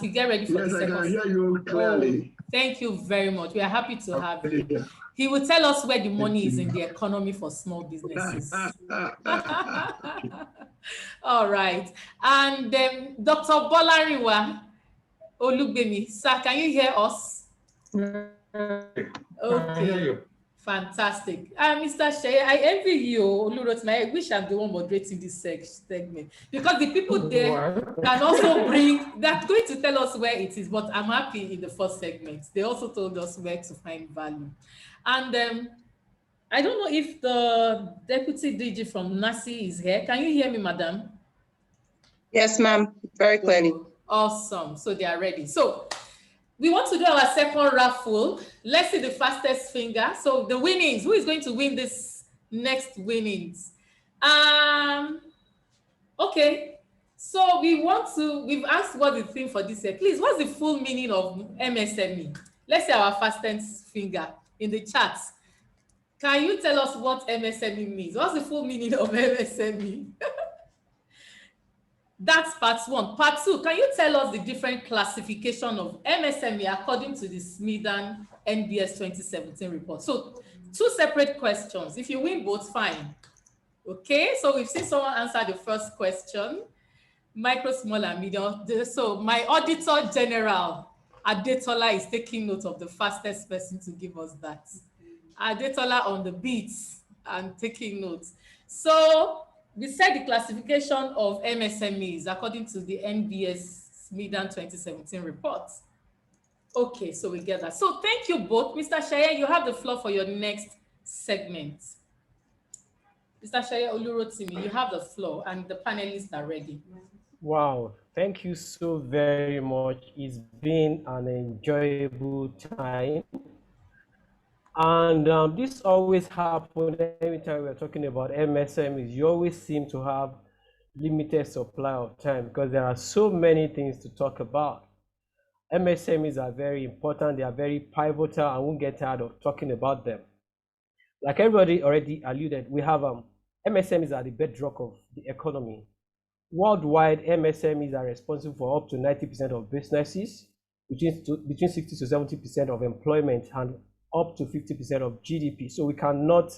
we get ready for the second. Yes, I can hear you clearly. Oh, thank you very much. We are happy to have you. He will tell us where the money is in the economy for small businesses. All right. And Dr. Bolarinwa, Olugbemi, sir, can you hear us? Okay. I hear you. Fantastic. Mr. Seye, I envy you, Olurotimi. I wish I'm the one moderating this segment because the people there can also bring, they're going to tell us where it is, but I'm happy in the first segment. They also told us where to find value. And I don't know if the Deputy DG from NACI is here. Can you hear me, madam? Yes, ma'am. Very clearly. Awesome. So they are ready. So we want to do our second raffle. Let's see the fastest finger. So the winnings, who is going to win this next winnings? Okay. So we've asked what the theme for this year. Please, what's the full meaning of MSME? Let's see our fastest finger in the chat. Can you tell us what MSME means? What's the full meaning of MSME? That's part one. Part two, can you tell us the different classification of MSME according to the Medun NBS 2017 report? So two separate questions. If you win both, fine. Okay, so we've seen someone answer the first question. Micro, small, and medium. So my Auditor General, Adetola, is taking note of the fastest person to give us that. Adetola on the beats and taking notes. So we said the classification of MSMEs according to the NBS Medun 2017 report. Okay, so we get that. So thank you both. Mr. Seye, you have the floor for your next segment. Mr. Seye, Olurotimi, you have the floor and the panelists are ready. Wow, thank you so very much. It's been an enjoyable time. And this always happens every time we're talking about MSMEs. You always seem to have limited supply of time because there are so many things to talk about. MSMEs are very important. They are very pivotal. I won't get tired of talking about them. Like everybody already alluded, we have MSMEs are the bedrock of the economy. Worldwide, MSMEs are responsible for up to 90% of businesses, between 60 to 70% of employment, and up to 50% of GDP. So we cannot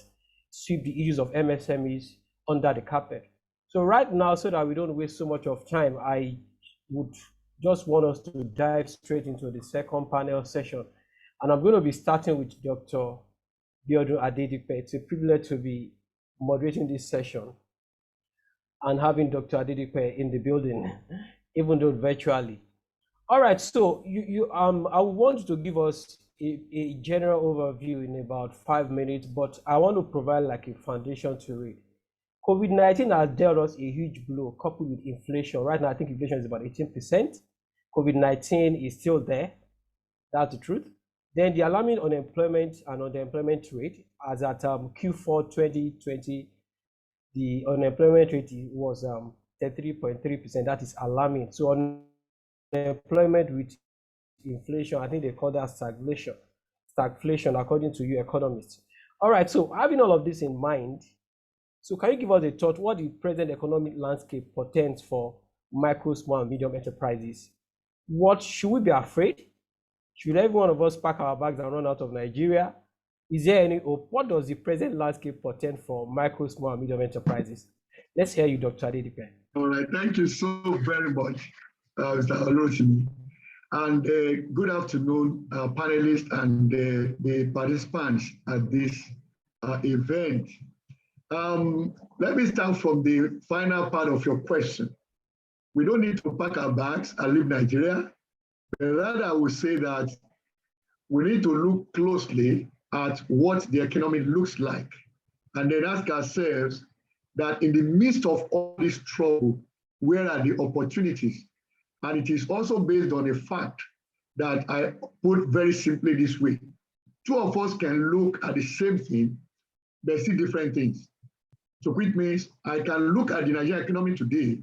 sweep the issues of MSMEs under the carpet. So right now, so that we don't waste so much of time, I would just want us to dive straight into the second panel session. And I'm going to be starting with Dr. Biodun Adedipe. It's a privilege to be moderating this session and having Dr. Adedipe in the building, even though virtually. All right, so I want to give us a general overview in about 5 minutes, but I want to provide like a foundation to it. COVID-19 has dealt us a huge blow coupled with inflation. Right now, I think inflation is about 18%. COVID-19 is still there. That's the truth. Then the alarming unemployment and underemployment rate, as at Q4 2020, the unemployment rate was 33.3%. That is alarming. So unemployment with inflation, I think they call that stagflation, according to you economists. All right, so having all of this in mind, so can you give us a thought what the present economic landscape portends for micro, small, and medium enterprises? What should we be afraid? Should every one of us pack our bags and run out of Nigeria? Is there any hope? What does the present landscape portend for micro, small, and medium enterprises? Let's hear you, Dr. Adedipe. All right, thank you so very much, Mr. Olurotimi. And good afternoon, panelists and the participants at this event. Let me start from the final part of your question. We don't need to pack our bags and leave Nigeria, but rather I would say that we need to look closely at what the economy looks like and then ask ourselves that in the midst of all this trouble, where are the opportunities? And it is also based on a fact that I put very simply this way. Two of us can look at the same thing, but see different things. So which means I can look at the Nigerian economy today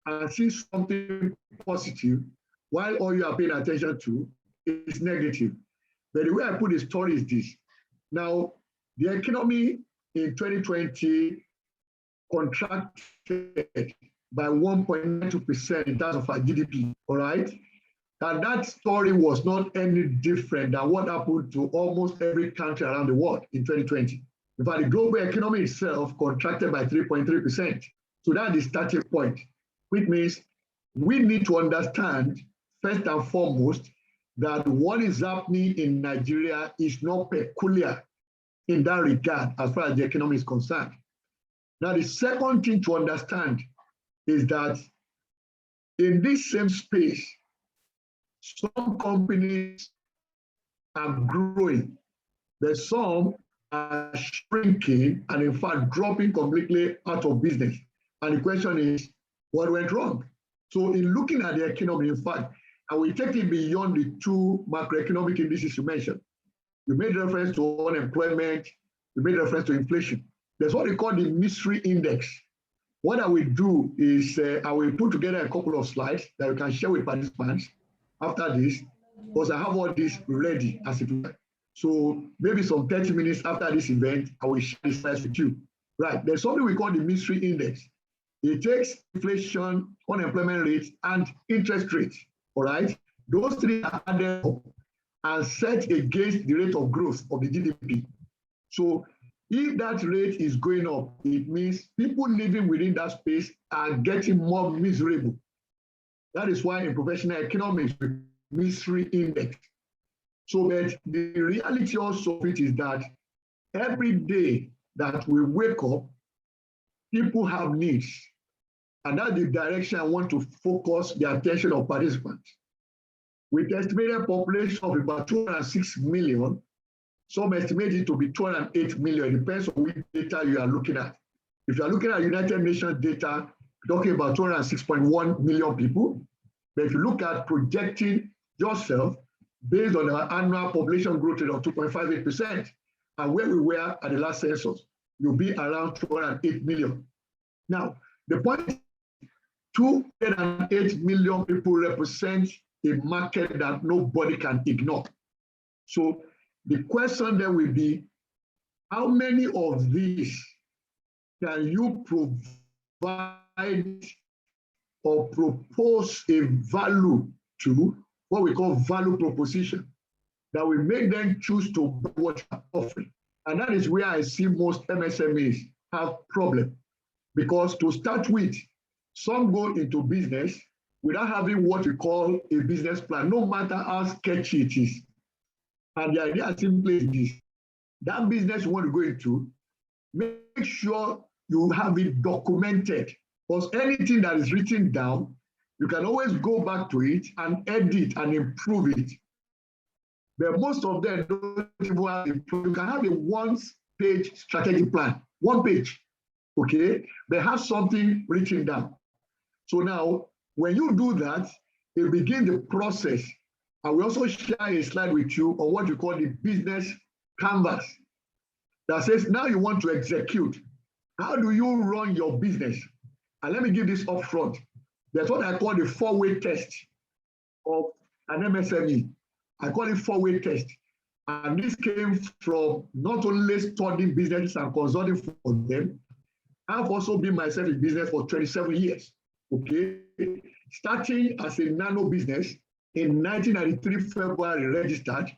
and see something positive, while all you are paying attention to is negative. But the way I put the story is this. Now, the economy in 2020 contracted by 1.92% in terms of our GDP, all right? And that story was not any different than what happened to almost every country around the world in 2020. In fact, the global economy itself contracted by 3.3%. So that's the starting point, which means we need to understand, first and foremost, that what is happening in Nigeria is not peculiar in that regard as far as the economy is concerned. Now, the second thing to understand is that in this same space, some companies are growing, but some are shrinking and in fact dropping completely out of business. And the question is, what went wrong? So in looking at the economy, in fact, I will take it beyond the two macroeconomic indices you mentioned. You made reference to unemployment, you made reference to inflation. There's what we call the mystery index. What I will do is I will put together a couple of slides that we can share with participants after this, because I have all this ready as it were. So maybe some 30 minutes after this event, I will share the slides with you. Right, there's something we call the mystery index. It takes inflation, unemployment rates, and interest rates, all right? Those three are added up and set against the rate of growth of the GDP. So if that rate is going up, it means people living within that space are getting more miserable. That is why in professional economics, mystery index. So but the reality also of it is that every day that we wake up, people have needs. And that's the direction I want to focus the attention of participants. With estimated population of about 206 million, some estimate it to be 208 million. It depends on which data you are looking at. If you are looking at United Nations data, you're talking about 206.1 million people. But if you look at projecting yourself based on our annual population growth rate of 2.58%, and where we were at the last census, you'll be around 208 million. Now, the point is 208 million people represent a market that nobody can ignore. So the question then will be, how many of these can you provide or propose a value to, what we call value proposition, that will make them choose to buy what you're offering? And that is where I see most MSMEs have problem. Because to start with, some go into business without having what we call a business plan, no matter how sketchy it is. And the idea simply is this: that business you want to go into, make sure you have it documented. Because anything that is written down, you can always go back to it and edit and improve it. But most of them don't even have it. You can have a one-page strategic plan, one page, okay? They have something written down. So now, when you do that, you begin the process. I will also share a slide with you on what you call the business canvas that says, now you want to execute. How do you run your business? And let me give this up front. That's what I call the four-way test of an MSME. I call it four-way test. And this came from not only studying businesses and consulting for them, I've also been myself in business for 27 years, okay? Starting as a nano business in 1993, February registered,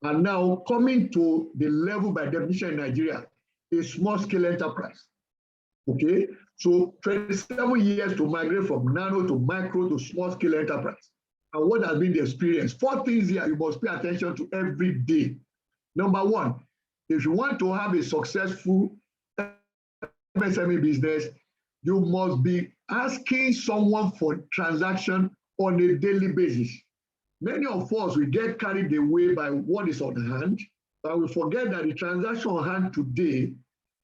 and now coming to the level by definition in Nigeria, a small scale enterprise, okay? So 27 years to migrate from nano to micro to small scale enterprise. And what has been the experience? 4 things here you must pay attention to every day. Number one, if you want to have a successful MSME business, you must be asking someone for transaction on a daily basis. Many of us, we get carried away by what is on hand, but we forget that the transaction on hand today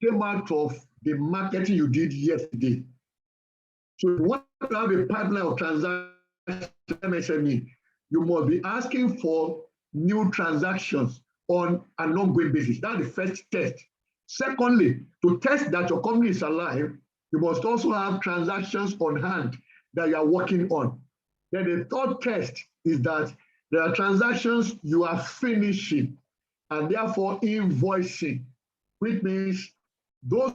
came out of the marketing you did yesterday. So if you want to have a pipeline of transactions, MSME, you must be asking for new transactions on an ongoing basis. That's the first test. Secondly, to test that your company is alive, you must also have transactions on hand that you are working on. Then the third test is that there are transactions you are finishing and therefore invoicing, which means those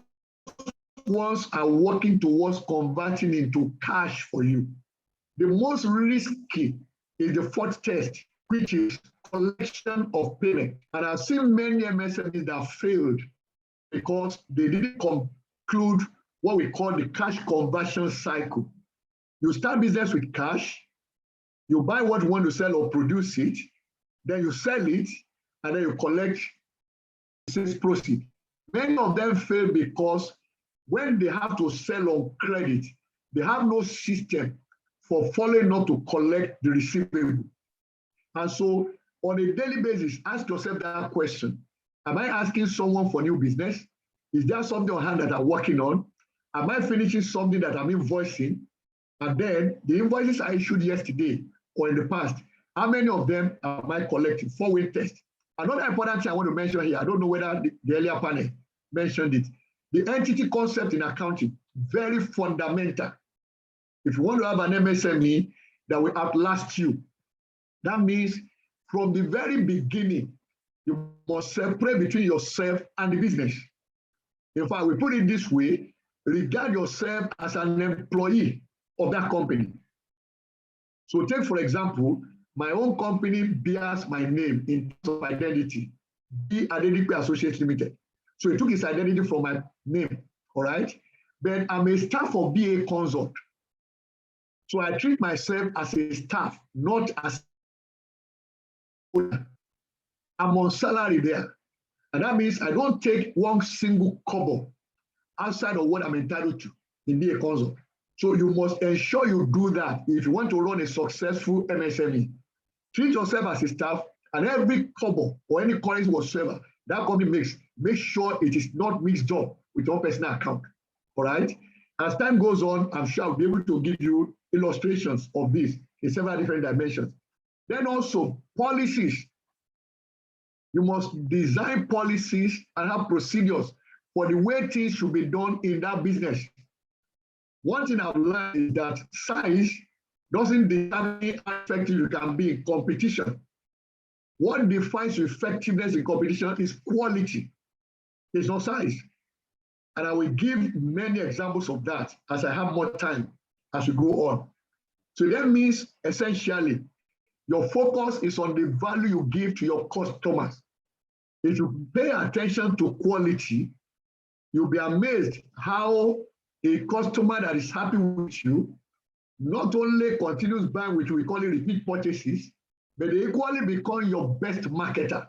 ones are working towards converting into cash for you. The most risky is the fourth test, which is collection of payment. And I've seen many MSMEs that failed because they didn't conclude what we call the cash conversion cycle. You start business with cash, you buy what you want to sell or produce it, then you sell it, and then you collect sales proceeds. Many of them fail because when they have to sell on credit, they have no system for following up to collect the receivable. And so on a daily basis, ask yourself that question. Am I asking someone for new business? Is there something on hand that I'm working on? Am I finishing something that I'm invoicing? And then the invoices I issued yesterday or in the past, how many of them am I collecting? 4-way test. Another important thing I want to mention here, I don't know whether the earlier panel mentioned it. The entity concept in accounting, very fundamental. If you want to have an MSME that will outlast you, that means from the very beginning, you must separate between yourself and the business. In fact, we put it this way, regard yourself as an employee of that company. So take, for example, my own company bears my name in terms of identity, Adedipe Associates Limited. So it took its identity from my name, all right? But I'm a staff of BA Consult. So I treat myself as a staff, not as owner. I'm on salary there. And that means I don't take one single kobo outside of what I'm entitled to in BA Consult. So you must ensure you do that if you want to run a successful MSME. Treat yourself as a staff, and every kobo or any currency whatsoever that company makes, make sure it is not mixed up with your personal account. All right? As time goes on, I'm sure I'll be able to give you illustrations of this in several different dimensions. Then also, policies. You must design policies and have procedures for the way things should be done in that business. One thing I've learned is that size doesn't determine how effective you can be in competition. What defines effectiveness in competition is quality. It's not size. And I will give many examples of that as I have more time as we go on. So that means essentially, your focus is on the value you give to your customers. If you pay attention to quality, you'll be amazed how a customer that is happy with you not only continues buying, which we call it repeat purchases, but they equally become your best marketer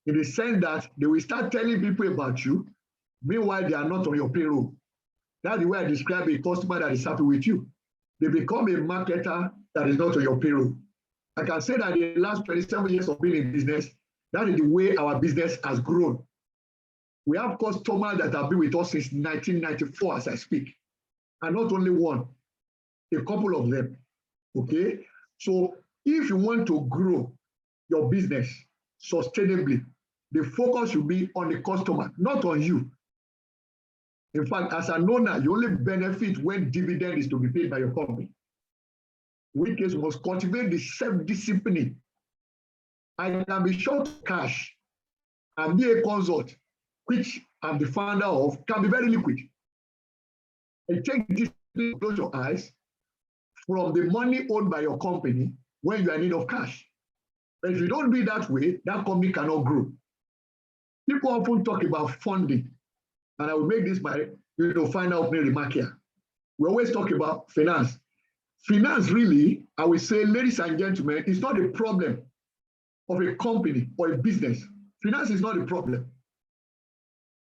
in the sense that they will start telling people about you, meanwhile they are not on your payroll. That's the way I describe a customer that is happy with you. They become a marketer that is not on your payroll. I can say that in the last 27 years of being in business, that is the way our business has grown. We have customers that have been with us since 1994 as I speak, and not only one, a couple of them, okay? So if you want to grow your business sustainably, the focus should be on the customer, not on you. In fact, as an owner, you only benefit when dividend is to be paid by your company. In which case, you must cultivate the self-discipline. I can be short of cash and be a consult, which I'm the founder of, can be very liquid. And take this, close your eyes, from the money owned by your company when you are in need of cash. But if you don't do it that way, that company cannot grow. People often talk about funding, and I will make this my final opening remark here. We always talk about finance. Finance really, I will say, ladies and gentlemen, is not a problem of a company or a business. Finance is not a problem.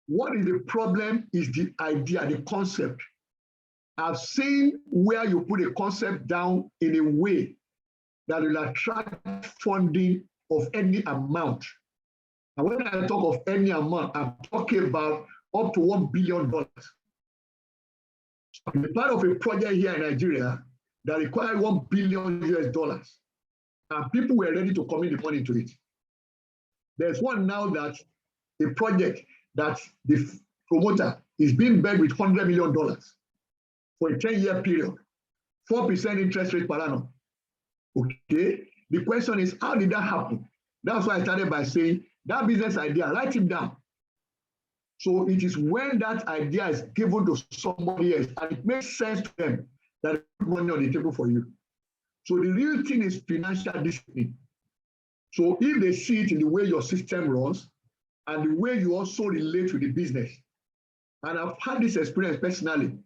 What is the problem is the idea, the concept. I've seen where you put a concept down in a way that will attract funding of any amount. And when I talk of any amount, I'm talking about up to $1 billion. I'm a part of a project here in Nigeria that required $1 billion US, and people were ready to commit the money into it. There's one now that a project that the promoter is being begged with $100 million for a 10-year period, 4% interest rate per annum. Okay, the question is, how did that happen? That's why I started by saying that business idea, write it down. So it is when that idea is given to somebody else and it makes sense to them that they put money on the table for you. So the real thing is financial discipline. So if they see it in the way your system runs and the way you also relate to the business, and I've had this experience personally,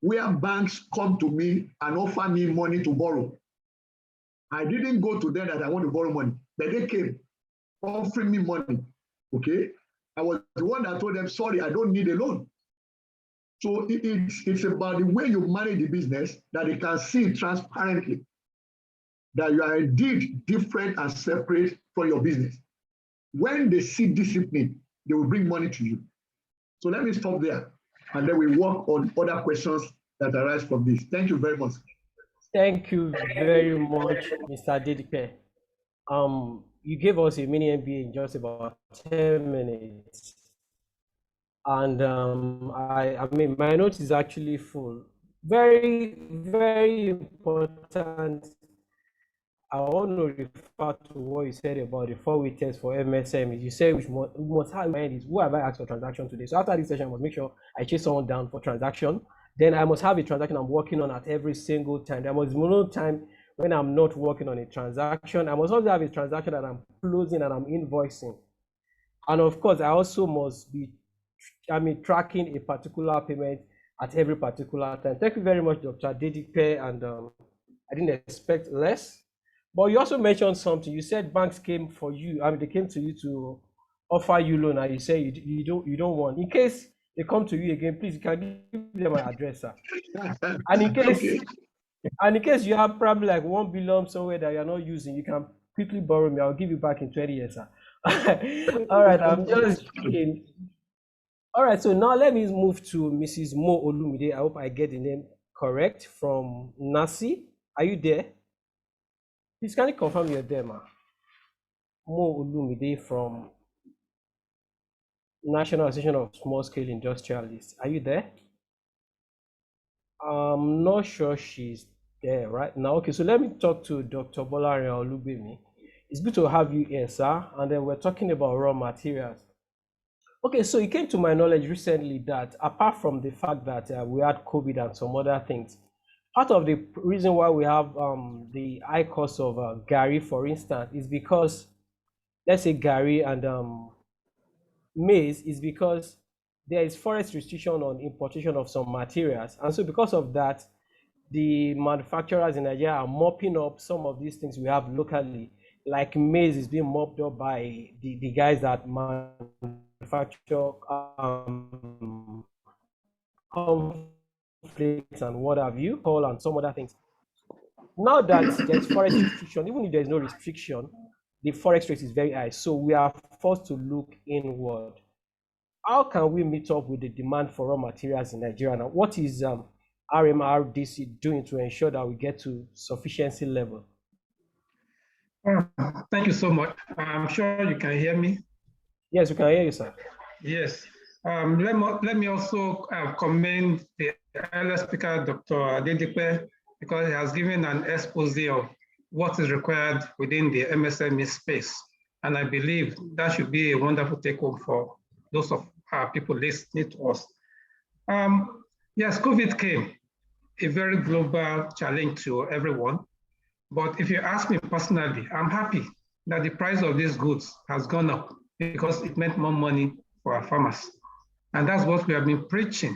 where banks come to me and offer me money to borrow. I didn't go to them that I want to borrow money, but they came offering me money, okay? I was the one that told them, sorry, I don't need a loan. So it's about the way you manage the business that they can see transparently that you are indeed different and separate from your business. When they see discipline, they will bring money to you. So let me stop there, and then we work on other questions that arise from this. Thank you very much. Thank you very much, Mr. Adedipe. You gave us a mini MBA in just about 10 minutes. And I mean, my notes is actually full. Very, very important. I want to refer to what you said about the 4-way test for MSM. You said we must have in mind is who have I asked for transaction today. So after this session, I must make sure I chase someone down for transaction. Then I must have a transaction I'm working on at every single time. There must be no time when I'm not working on a transaction. I must also have a transaction that I'm closing and I'm invoicing. And of course, I also must be, tracking a particular payment at every particular time. Thank you very much, Dr. Adedipe, and I didn't expect less. But you also mentioned something. You said banks came for you. They came to you to offer you loan, and you say you don't want. In case they come to you again, please, you can give them an address, sir. And in case you have probably like 1 billion somewhere that you're not using, you can quickly borrow me. I'll give you back in 20 years, sir. All right, I'm just kidding. All right, so now let me move to Mrs. Mo Olumide. I hope I get the name correct, from Nasi. Are you there? Please, can you confirm you're there, ma? Mo Olumide from National Association of Small Scale Industrialists. Are you there? I'm not sure she's there right now. Okay, so let me talk to Dr. Bolarinwa Olugbemi. It's good to have you here, sir. And then we're talking about raw materials. Okay, so it came to my knowledge recently that apart from the fact that we had COVID and some other things, part of the reason why we have the high cost of Gary, for instance, is because, let's say Gary and maize, is because there is forest restriction on importation of some materials. And so because of that, the manufacturers in Nigeria are mopping up some of these things we have locally, like maize is being mopped up by the guys that manufacture conflicts and what have you, coal and some other things. Now that there's forest restriction, even if there's no restriction, the forex rate is very high. So we are forced to look inward. How can we meet up with the demand for raw materials in Nigeria now? What is RMRDC doing to ensure that we get to sufficiency level? Thank you so much. I'm sure you can hear me. Yes, we can hear you, sir. Yes. Let me also commend the earlier speaker, Dr. Adedipe, because he has given an expose of what is required within the MSME space. And I believe that should be a wonderful take home for those of our people listening to us. Yes, COVID came, a very global challenge to everyone. But if you ask me personally, I'm happy that the price of these goods has gone up because it meant more money for our farmers. And that's what we have been preaching.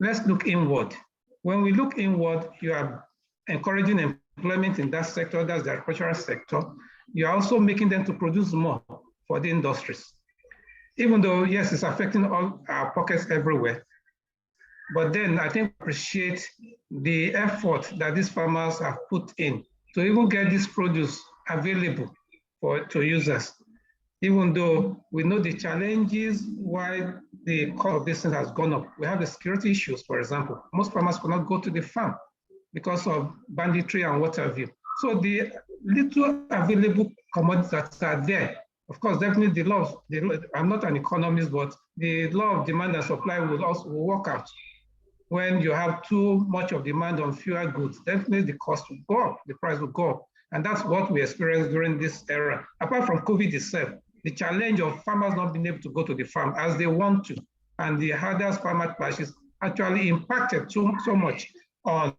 Let's look inward. When we look inward, you are encouraging employment in that sector, that's the agricultural sector. You are also making them to produce more for the industries. Even though, yes, it's affecting all our pockets everywhere. But then I think appreciate the effort that these farmers have put in to even get this produce available to users. Even though we know the challenges why the cost of this thing has gone up. We have the security issues, for example. Most farmers cannot go to the farm because of banditry and what have you. So the little available commodities that are there, of course, definitely I'm not an economist, but the law of demand and supply will also work out. When you have too much of demand on fewer goods, definitely the cost will go up, the price will go up. And that's what we experienced during this era. Apart from COVID itself, the challenge of farmers not being able to go to the farm as they want to, and the hardest farmer prices actually impacted so much on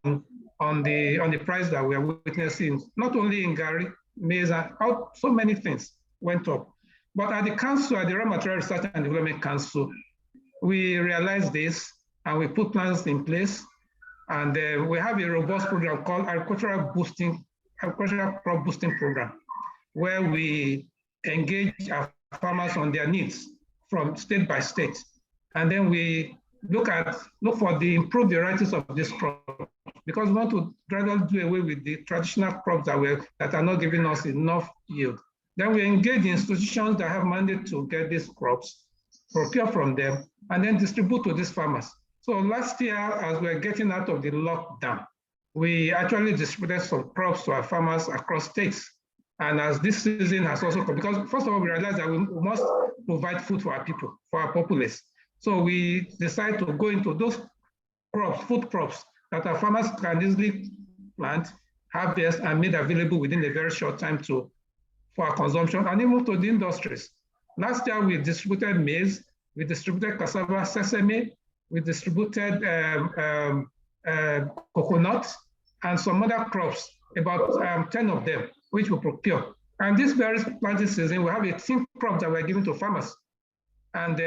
on the price that we are witnessing, not only in Gary, maize, and so many things went up. But at the council, at the Raw Material Research and Development Council, we realized this and we put plans in place. And we have a robust program called Agricultural Crop Boosting Program, where we engage our farmers on their needs from state by state. And then we look for the improved varieties of this crop, because we want to gradually do away with the traditional crops that are not giving us enough yield. Then we engage in institutions that have mandate to get these crops, procure from them, and then distribute to these farmers. So last year, as we're getting out of the lockdown, we actually distributed some crops to our farmers across states. And as this season has also come, because first of all, we realized that we must provide food for our people, for our populace. So we decided to go into those crops, food crops, that our farmers can easily plant, harvest, and made available within a very short time for our consumption, and even to the industries. Last year, we distributed maize, we distributed cassava, sesame, we distributed coconut, and some other crops, about 10 of them, which we procure. And this very planting season, we have 18 crops that we're giving to farmers. And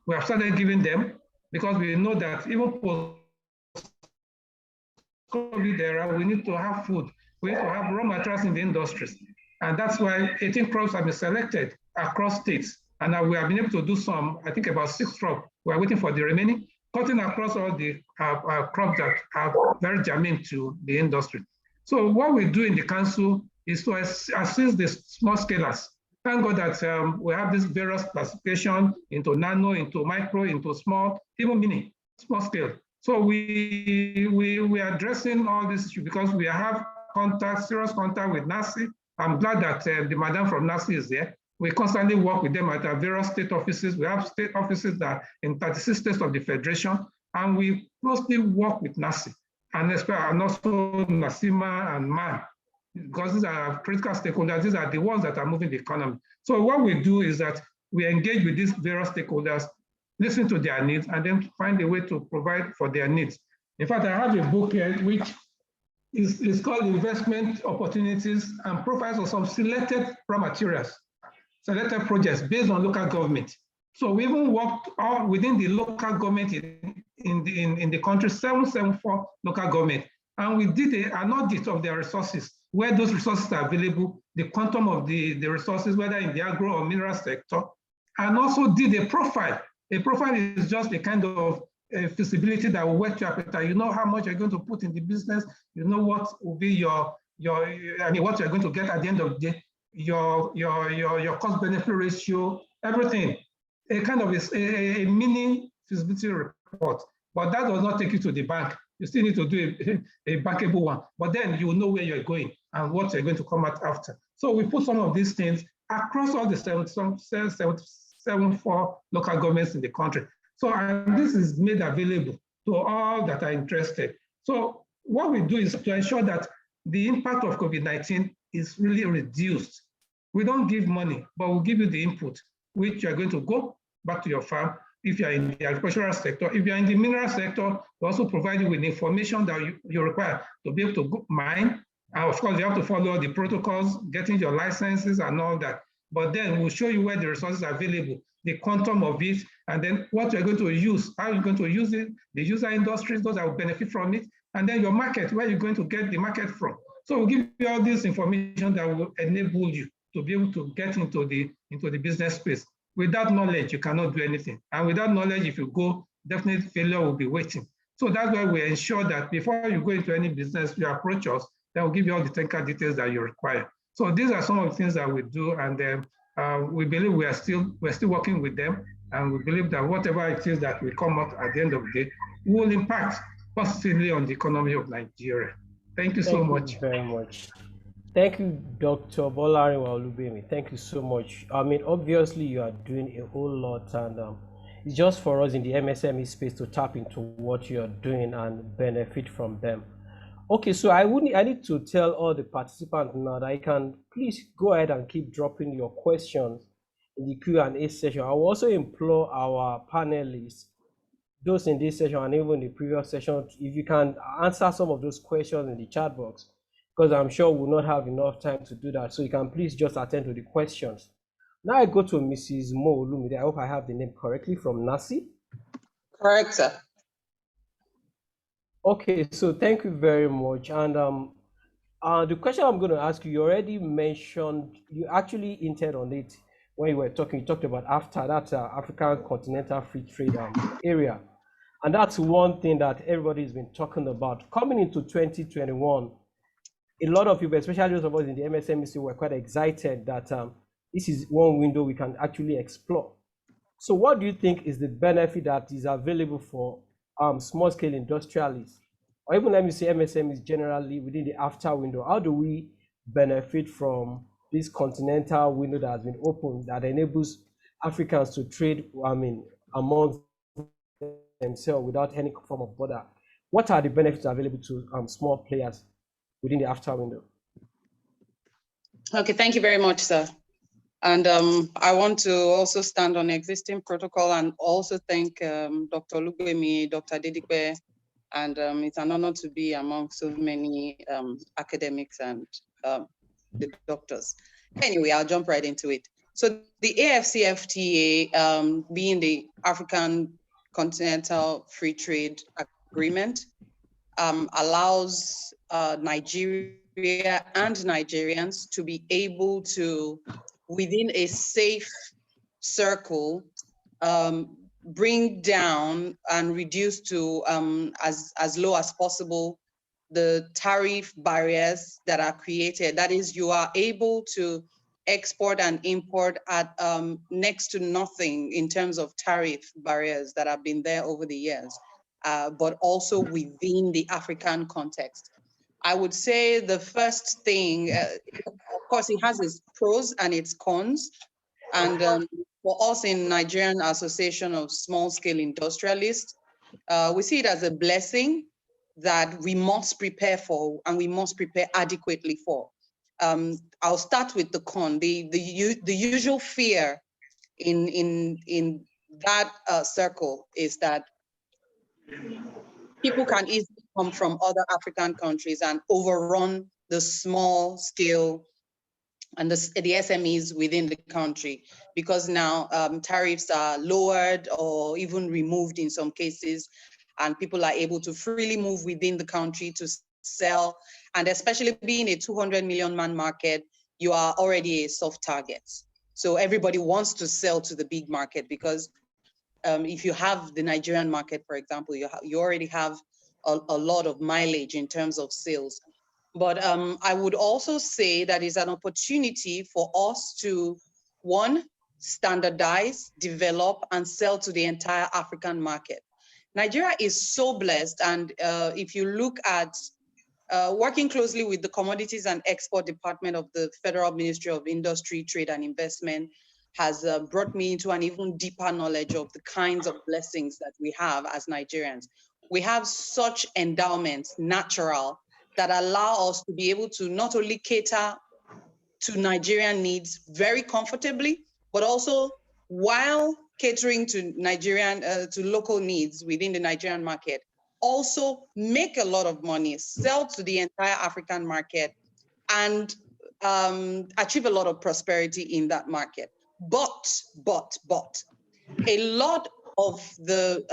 we have started giving them because we know that even post-COVID era, we need to have food. We need to have raw materials in the industries. And that's why 18 crops have been selected across states. And now we have been able to do some, I think about 6 crops. We're waiting for the remaining, cutting across all the crops that are very germane to the industry. So what we do in the council is to assist the small scalers. Thank God that we have this various classification into nano, into micro, into small, even mini, small scale. So we are addressing all this issue because we have serious contact with NACI. I'm glad that the madam from NACI is there. We constantly work with them at our various state offices. We have state offices that are in 36 states of the Federation, and we closely work with NACI and also NACIMA and MAN, because these are critical stakeholders. These are the ones that are moving the economy. So what we do is that we engage with these various stakeholders, listen to their needs, and then find a way to provide for their needs. In fact, I have a book here which is called Investment Opportunities and Profiles of some selected raw materials, selected projects based on local government. So we even worked all within the local government in the country, 774 local government. And we did an audit of their resources, where those resources are available, the quantum of the resources, whether in the agro or mineral sector, and also did a profile. A profile is just a kind of feasibility that will work your appetite. You know how much you're going to put in the business, you know what will be what you're going to get at the end of the day, your cost benefit ratio, everything. A kind of a mini feasibility report, but that does not take you to the bank. You still need to do a bankable one, but then you will know where you're going and what you're going to come out after. So we put some of these things across all the 74 local governments in the country. So this is made available to all that are interested. So what we do is to ensure that the impact of COVID-19 is really reduced. We don't give money, but we'll give you the input, which you're going to go back to your farm. If you're in the agricultural sector, if you're in the mineral sector, we also provide you with information that you require to be able to mine. And of course, you have to follow the protocols, getting your licenses and all that. But then we'll show you where the resources are available, the quantum of it, and then what you're going to use, how you're going to use it, the user industries, those that will benefit from it, and then your market, where you're going to get the market from. So we'll give you all this information that will enable you to be able to get into the business space. Without knowledge, you cannot do anything. And without knowledge, if you go, definitely failure will be waiting. So that's why we ensure that before you go into any business, you approach us, then we'll give you all the technical details that you require. So these are some of the things that we do, and we believe we're still working with them, and we believe that whatever it is that will come out at the end of the day will impact positively on the economy of Nigeria. Thank you so much. Thank you very much. Thank you, Dr. Bolarinwa Olugbemi. Thank you so much. I mean, obviously, you are doing a whole lot, and it's just for us in the MSME space to tap into what you're doing and benefit from them. Okay, so I need to tell all the participants now that I can please go ahead and keep dropping your questions in the Q&A session. I will also implore our panelists, those in this session and even the previous session, if you can answer some of those questions in the chat box, because I'm sure we'll not have enough time to do that. So you can please just attend to the questions. Now I go to Mrs. Mo Olumide. I hope I have the name correctly, from NACI. Correct, sir. Okay, so thank you very much. And the question I'm going to ask you, you already mentioned, you actually hinted on it when you were talking. You talked about AFTA, that's African Continental Free Trade area. And that's one thing that everybody's been talking about. Coming into 2021, a lot of people, especially those of us in the MSMEC, were quite excited that this is one window we can actually explore. So what do you think is the benefit that is available for small-scale industrialists, or even let me say MSMEs generally within the AFTA window? How do we benefit from this continental window that has been opened that enables Africans to trade, amongst themselves without any form of border? What are the benefits available to small players within the AFTA window? Okay, thank you very much, sir. And I want to also stand on existing protocol and also thank Dr. Olugbemi, Dr. Adedipe, and it's an honor to be among so many academics and the doctors. Anyway, I'll jump right into it. So the AFCFTA, being the African Continental Free Trade Agreement, allows Nigeria and Nigerians to be able to, within a safe circle, bring down and reduce to as low as possible the tariff barriers that are created. That is, you are able to export and import at next to nothing in terms of tariff barriers that have been there over the years, but also within the African context. I would say the first thing, of course, it has its pros and its cons. And for us in Nigerian Association of Small-Scale Industrialists, we see it as a blessing that we must prepare for and we must prepare adequately for. I'll start with the con. The usual fear in that circle is that people can easily come from other African countries and overrun the small scale and the SMEs within the country, because now tariffs are lowered or even removed in some cases, and people are able to freely move within the country to sell. And especially being a 200 million man market, you are already a soft target. So everybody wants to sell to the big market because if you have the Nigerian market, for example, you already have a lot of mileage in terms of sales. But I would also say that is an opportunity for us to, one, standardize, develop, and sell to the entire African market. Nigeria is so blessed, and if you look at working closely with the Commodities and Export Department of the Federal Ministry of Industry, Trade and Investment, has brought me into an even deeper knowledge of the kinds of blessings that we have as Nigerians. We have such endowments, natural, that allow us to be able to not only cater to Nigerian needs very comfortably, but also while catering to Nigerian, to local needs within the Nigerian market, also make a lot of money, sell to the entire African market, and achieve a lot of prosperity in that market. But, a lot of the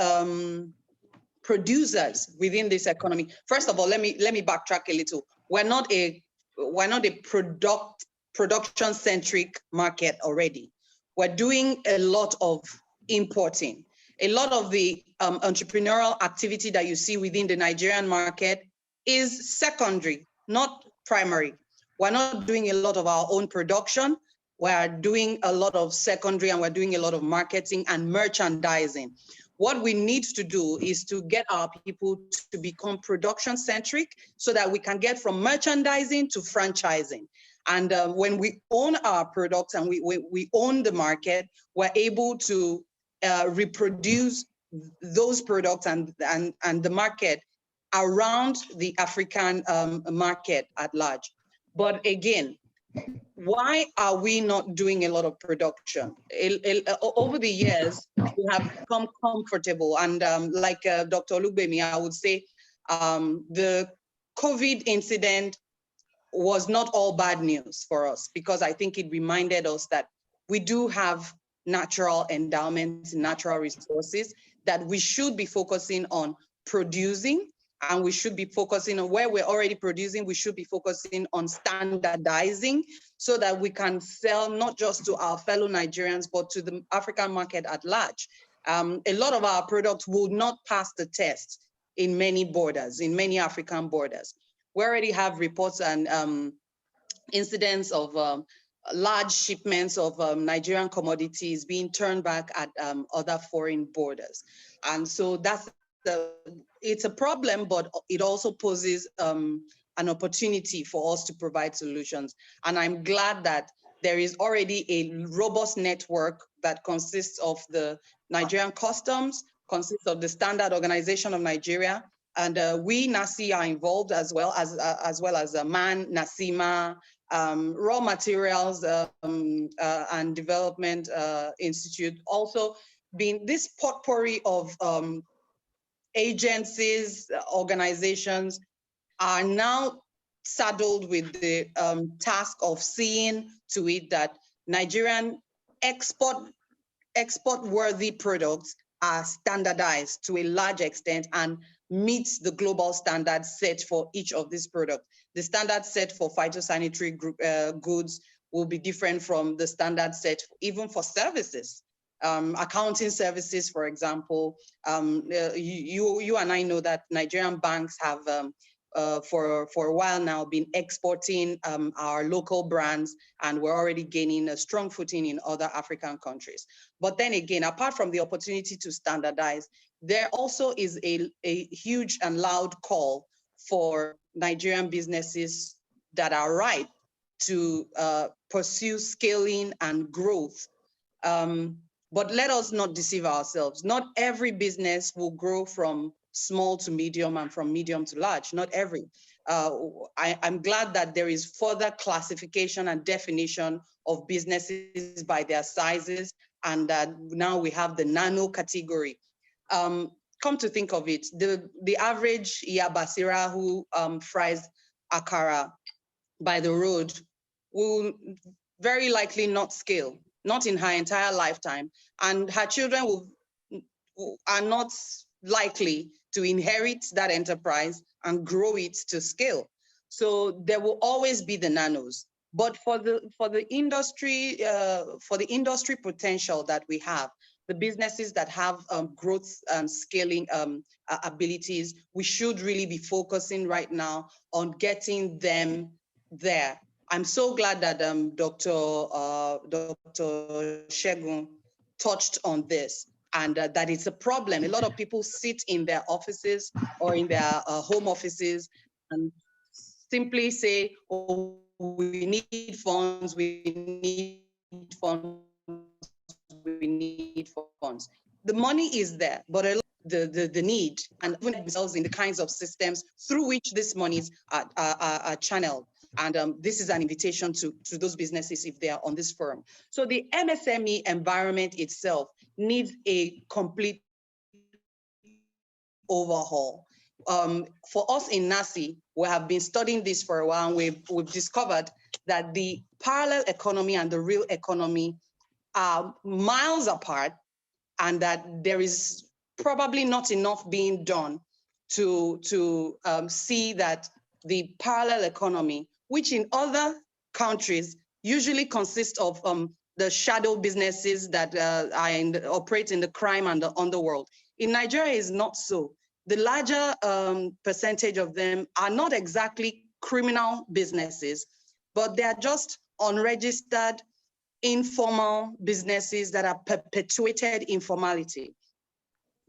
producers within this economy. First of all, let me backtrack a little. We're not a production-centric market already. We're doing a lot of importing. A lot of the entrepreneurial activity that you see within the Nigerian market is secondary, not primary. We're not doing a lot of our own production. We're doing a lot of secondary, and we're doing a lot of marketing and merchandising. What we need to do is to get our people to become production-centric so that we can get from merchandising to franchising. And when we own our products and we own the market, we're able to reproduce those products and the market around the African market at large. But again, why are we not doing a lot of production? Over the years, we have become comfortable. And like Dr. Olugbemi, I would say the COVID incident was not all bad news for us, because I think it reminded us that we do have natural endowments, natural resources that we should be focusing on producing, and we should be focusing on where we're already producing. We should be focusing on standardizing so that we can sell not just to our fellow Nigerians, but to the African market at large. A lot of our products will not pass the test in many borders, in many African borders. We already have reports and incidents of large shipments of Nigerian commodities being turned back at other foreign borders. And so it's a problem, but it also poses an opportunity for us to provide solutions. And I'm glad that there is already a robust network that consists of the Nigerian Customs, consists of the Standard Organization of Nigeria, and we, NACI, are involved as well as MAN, NACIMA, Raw Materials and Development Institute, also being this potpourri of agencies, organizations are now saddled with the task of seeing to it that Nigerian export-worthy products are standardized to a large extent and meet the global standards set for each of these products. The standard set for phytosanitary goods will be different from the standard set even for services. Accounting services, for example, you and I know that Nigerian banks have for a while now been exporting our local brands, and we're already gaining a strong footing in other African countries. But then again, apart from the opportunity to standardize, there also is a huge and loud call for Nigerian businesses that are ripe to pursue scaling and growth. But let us not deceive ourselves. Not every business will grow from small to medium and from medium to large, not every. I'm glad that there is further classification and definition of businesses by their sizes, and that now we have the nano category. Come to think of it, the average Iyabasira who fries akara by the road will very likely not scale, not in her entire lifetime, and her children are not likely to inherit that enterprise and grow it to scale. So there will always be the nanos. But for the industry potential that we have, the businesses that have growth and scaling abilities, we should really be focusing right now on getting them there. I'm so glad that Dr. Segun touched on this, and that it's a problem. A lot of people sit in their offices or in their home offices and simply say, oh, we need funds, we need funds, we need funds. The money is there, but the need, and even themselves in the kinds of systems through which these monies are channeled. And this is an invitation to those businesses if they are on this forum. So the MSME environment itself needs a complete overhaul. For us in NACI, we have been studying this for a while, and we've discovered that the parallel economy and the real economy are miles apart, and that there is probably not enough being done to see that the parallel economy, which in other countries usually consists of the shadow businesses that operate in the crime and the underworld, in Nigeria is not so. The larger percentage of them are not exactly criminal businesses, but they are just unregistered, informal businesses that are perpetuated informality.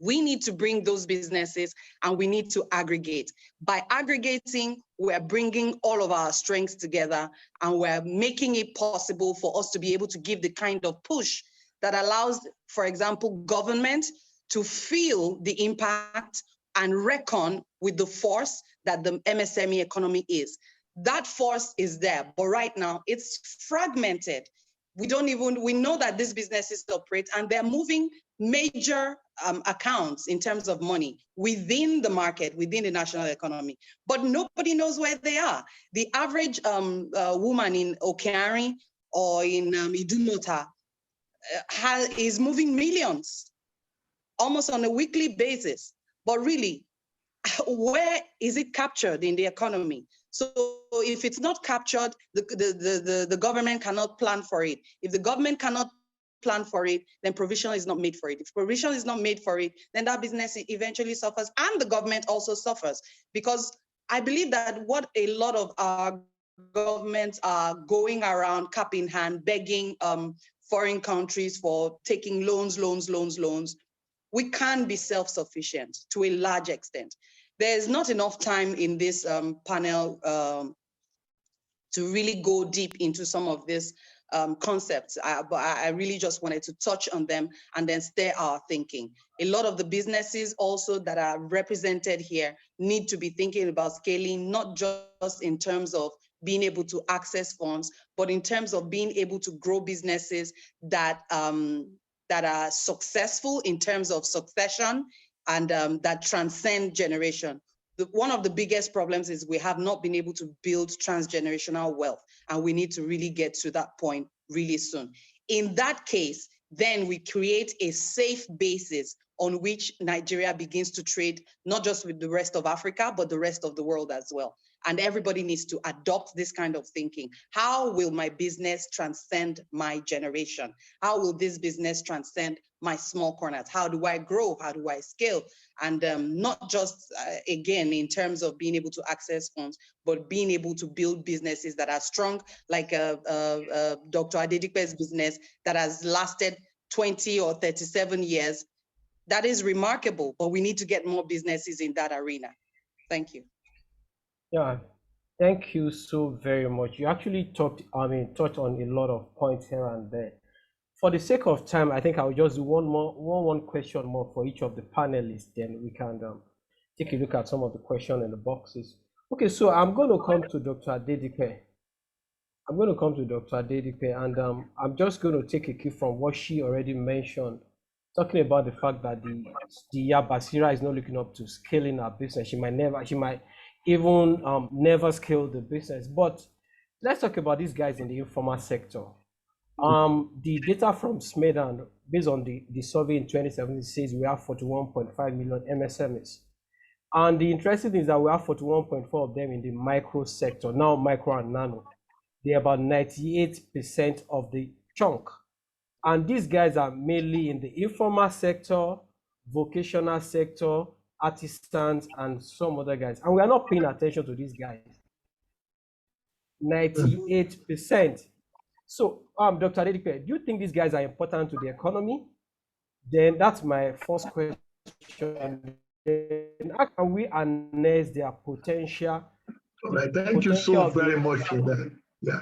We need to bring those businesses and we need to aggregate. By aggregating, we're bringing all of our strengths together and we're making it possible for us to be able to give the kind of push that allows, for example, government to feel the impact and reckon with the force that the MSME economy is. That force is there, but right now it's fragmented. We know that these businesses operate and they're moving major accounts in terms of money within the market, within the national economy, but nobody knows where they are. The average woman in Okeari or in Idumota is moving millions almost on a weekly basis, but really, where is it captured in the economy? So if it's not captured, the government cannot plan for it. If the government cannot plan for it, then provision is not made for it. If provision is not made for it, then that business eventually suffers and the government also suffers. Because I believe that what a lot of our governments are going around cap in hand, begging foreign countries for taking loans. We can be self-sufficient to a large extent. There's not enough time in this panel to really go deep into some of these concepts, but I really just wanted to touch on them and then stir our thinking. A lot of the businesses also that are represented here need to be thinking about scaling, not just in terms of being able to access funds, but in terms of being able to grow businesses that are successful in terms of succession and that transcend generation. One of the biggest problems is we have not been able to build transgenerational wealth, and we need to really get to that point really soon. In that case, then we create a safe basis on which Nigeria begins to trade, not just with the rest of Africa, but the rest of the world as well. And everybody needs to adopt this kind of thinking. How will my business transcend my generation? How will this business transcend my small corners? How do I grow? How do I scale? And not just, again, in terms of being able to access funds, but being able to build businesses that are strong, like Dr. Adedipe's business that has lasted 20 or 37 years. That is remarkable, but we need to get more businesses in that arena. Thank you. Yeah, thank you so very much. You actually touched on a lot of points here and there. For the sake of time, I think I'll just do one question more for each of the panelists, then we can take a look at some of the questions in the boxes. Okay, so I'm going to come to Dr. Adedipe. And I'm just going to take a cue from what she already mentioned, talking about the fact that the Basira is not looking up to scaling her business. She might even never scale the business. But let's talk about these guys in the informal sector. The data from Medun, based on the survey in 2017, says we have 41.5 million MSMEs. And the interesting thing is that we have 41.4 of them in the micro sector, now micro and nano. They're about 98% of the chunk. And these guys are mainly in the informal sector, vocational sector, artisans, and some other guys. And we are not paying attention to these guys. 98%. So, Dr. Adedipe, do you think these guys are important to the economy? Then that's my first question. Then how can we harness their potential? All right, thank you so very much for that. Yeah.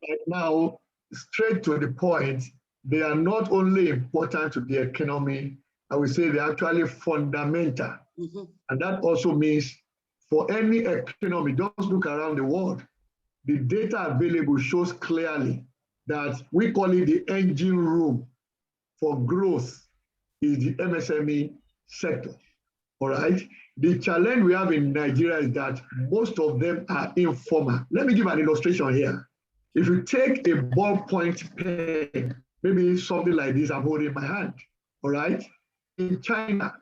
Right now, straight to the point, they are not only important to the economy, I would say they're actually fundamental. Mm-hmm. And that also means for any economy, just look around the world. The data available shows clearly that we call it the engine room for growth is the MSME sector. All right. The challenge we have in Nigeria is that most of them are informal. Let me give an illustration here. If you take a ballpoint pen, maybe something like this I'm holding in my hand, all right? In China,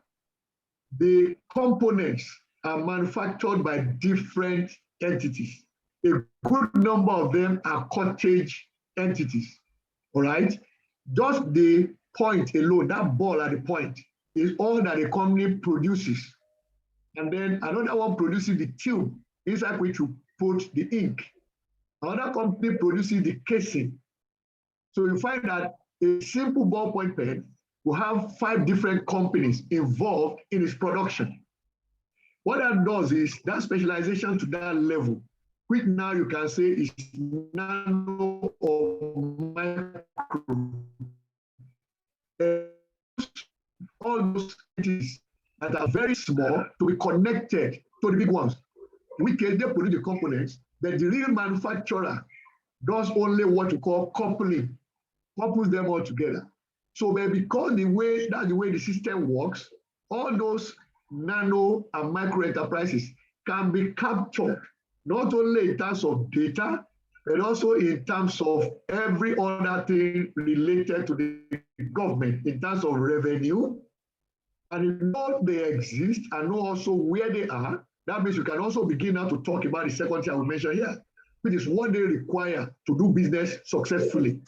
the components are manufactured by different entities. A good number of them are cottage entities, all right? Just the point alone, that ball at the point, is all that a company produces. And then another one produces the tube inside which you put the ink. Another company produces the casing. So you find that a simple ballpoint pen will have 5 different companies involved in its production. What that does is that specialization to that level, which now you can say is nano or micro. All those entities that are very small to be connected to the big ones. In which case they produce the components, but the real manufacturer does only what you call coupling, couples them all together. So but because that's the way the system works, all those nano and micro enterprises can be captured, not only in terms of data, but also in terms of every other thing related to the government, in terms of revenue. And if you know they exist and know also where they are, that means you can also begin now to talk about the second thing I will mention here, which is what they require to do business successfully.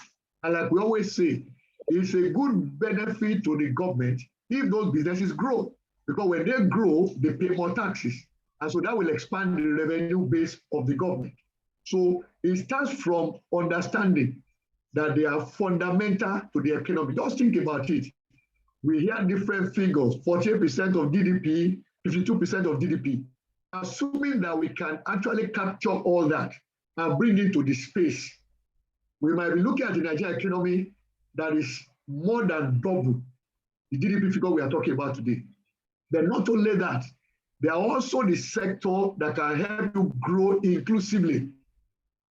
And like we always say, it's a good benefit to the government if those businesses grow, because when they grow, they pay more taxes. And so that will expand the revenue base of the government. So it starts from understanding that they are fundamental to the economy. Just think about it. We hear different figures, 48% of GDP, 52% of GDP. Assuming that we can actually capture all that and bring it to the space, we might be looking at the Nigerian economy that is more than double the GDP figure we are talking about today. But not only that, they are also the sector that can help you grow inclusively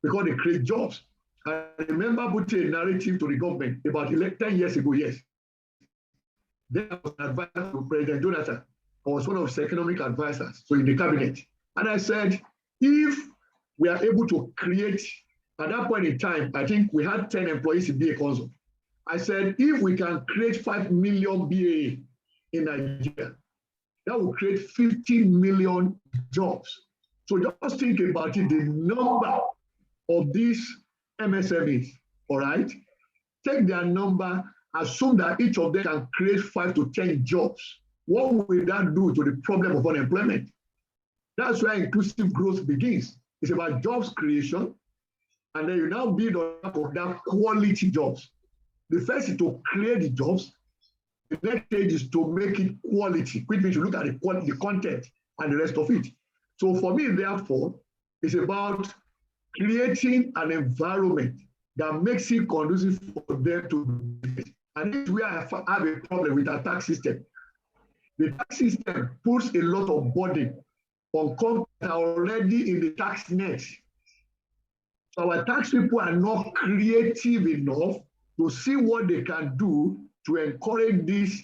because they create jobs. I remember putting a narrative to the government about 10 years ago, yes. Then I was an advisor to President Jonathan. I was one of his economic advisors, so in the cabinet. And I said, if we are able to create, at that point in time, I think we had 10 employees in BA Consult. I said, if we can create 5 million BA in Nigeria, that will create 15 million jobs. So just think about it, the number of these MSMEs, all right? Take their number, assume that each of them can create 5 to 10 jobs. What will that do to the problem of unemployment? That's where inclusive growth begins. It's about jobs creation, and then you now build on top of that quality jobs. The first is to create the jobs. The next stage is to make it quality, which means you look at the content and the rest of it. So for me, therefore, it's about creating an environment that makes it conducive for them to do it. And this is where I have a problem with our tax system. The tax system puts a lot of burden on companies that are already in the tax net. So our tax people are not creative enough to see what they can do to encourage these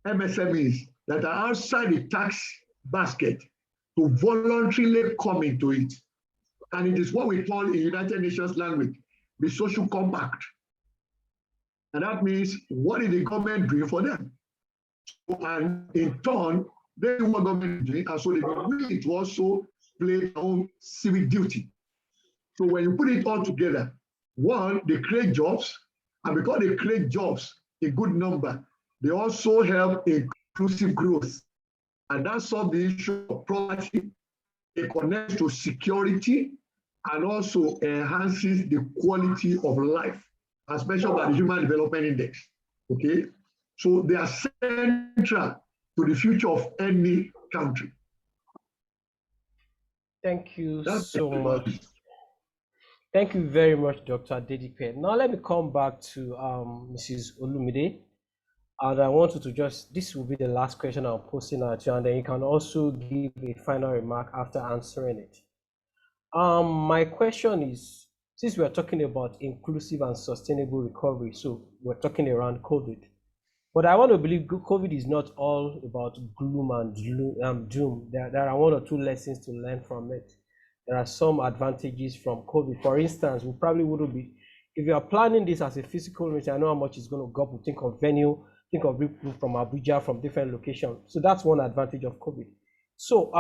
MSMEs that are outside the tax basket to voluntarily come into it. And it is what we call in United Nations language, the social compact. And that means, what is the government doing for them? And in turn, they do what government is doing, and so they be willing to also play their own civic duty. So when you put it all together, one, they create jobs, and because they create jobs in good number, they also help inclusive growth. And that solves the issue of poverty. It connects to security and also enhances the quality of life, especially by the Human Development Index. Okay? So they are central to the future of any country. Thank you so much. Thank you very much, Dr. Adedipe. Now let me come back to Mrs. Olumide. And I want you to this will be the last question I'm posing at you, and then you can also give a final remark after answering it. My question is, since we're talking about inclusive and sustainable recovery, so we're talking around COVID, but I want to believe COVID is not all about gloom and doom. There are one or two lessons to learn from it. There are some advantages from COVID. For instance, we probably wouldn't be, if you are planning this as a physical meeting, I know how much it's going to go up. Think of venue, think of people from Abuja, from different locations. So that's one advantage of COVID. So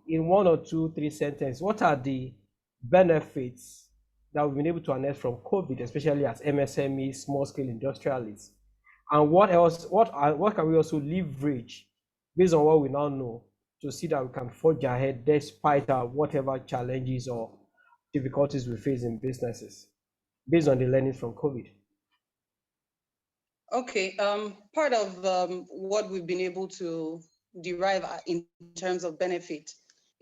in 1 or 2, 3 sentences, what are the benefits that we've been able to harness from COVID, especially as MSMEs, small scale industrialists? And what else, what can we also leverage based on what we now know to see that we can forge ahead despite whatever challenges or difficulties we face in businesses based on the learnings from COVID? Okay, part of what we've been able to derive in terms of benefit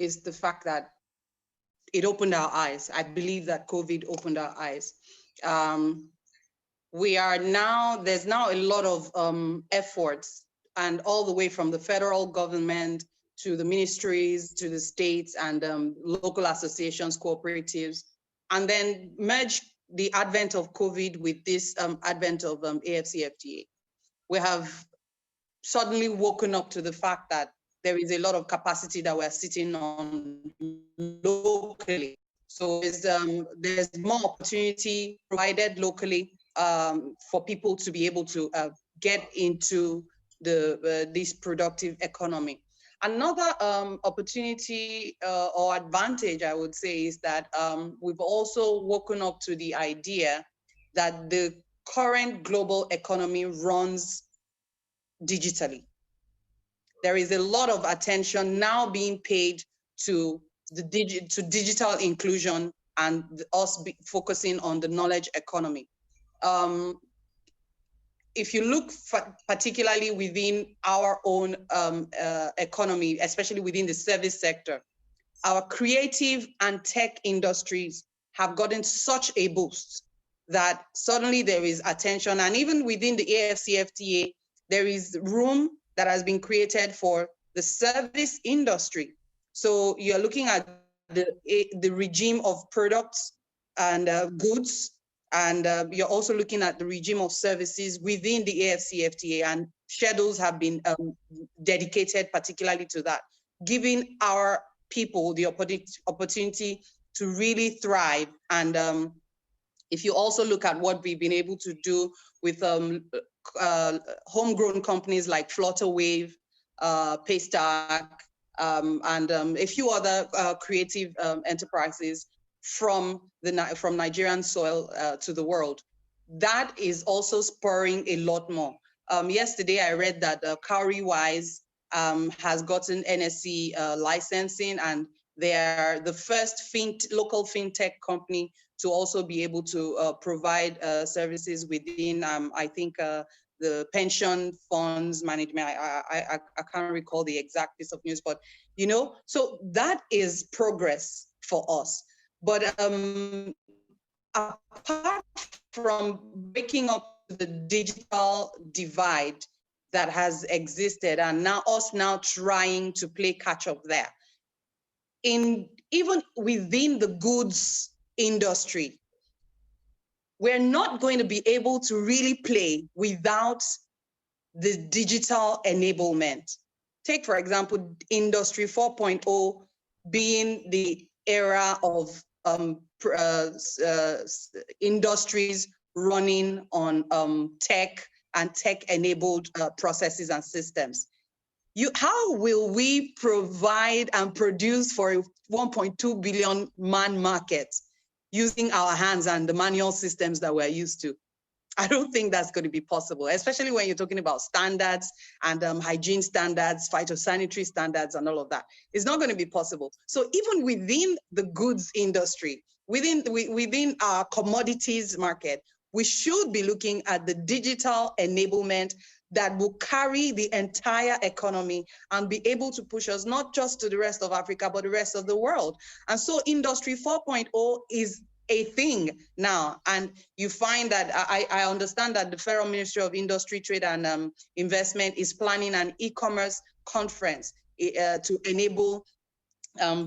is the fact that it opened our eyes. I believe that COVID opened our eyes. There's now a lot of efforts, and all the way from the federal government to the ministries, to the states and local associations, cooperatives, and then merge the advent of COVID with this advent of AFCFTA. We have suddenly woken up to the fact that there is a lot of capacity that we're sitting on locally. So there's more opportunity provided locally for people to be able to get into this productive economy. Another opportunity or advantage, I would say, is that we've also woken up to the idea that the current global economy runs digitally. There is a lot of attention now being paid to digital inclusion and us focusing on the knowledge economy. If you look particularly within our own economy, especially within the service sector, our creative and tech industries have gotten such a boost that suddenly there is attention. And even within the AFCFTA, there is room that has been created for the service industry. So you're looking at the regime of products and goods, and you're also looking at the regime of services within the AFCFTA, and schedules have been dedicated particularly to that, giving our people the opportunity to really thrive. And if you also look at what we've been able to do with homegrown companies like Flutterwave, Paystack, and a few other creative enterprises from Nigerian soil to the world, that is also spurring a lot more. Yesterday, I read that Cowrywise has gotten NSE licensing, and they are the first local fintech company to also be able to provide services within, I think, the pension funds management. I can't recall the exact piece of news, but you know, so that is progress for us. But apart from breaking up the digital divide that has existed, and now us trying to play catch up there, even within the goods industry, we're not going to be able to really play without the digital enablement. Take, for example, Industry 4.0 being the era of industries running on tech and tech-enabled processes and systems. How will we provide and produce for a 1.2 billion man market using our hands and the manual systems that we're used to? I don't think that's going to be possible, especially when you're talking about standards and hygiene standards, phytosanitary standards, and all of that. It's not going to be possible. So even within the goods industry, within our commodities market, we should be looking at the digital enablement that will carry the entire economy and be able to push us not just to the rest of Africa, but the rest of the world. And so Industry 4.0 is a thing now. And you find that I understand that the Federal Ministry of Industry, Trade and Investment is planning an e-commerce conference to enable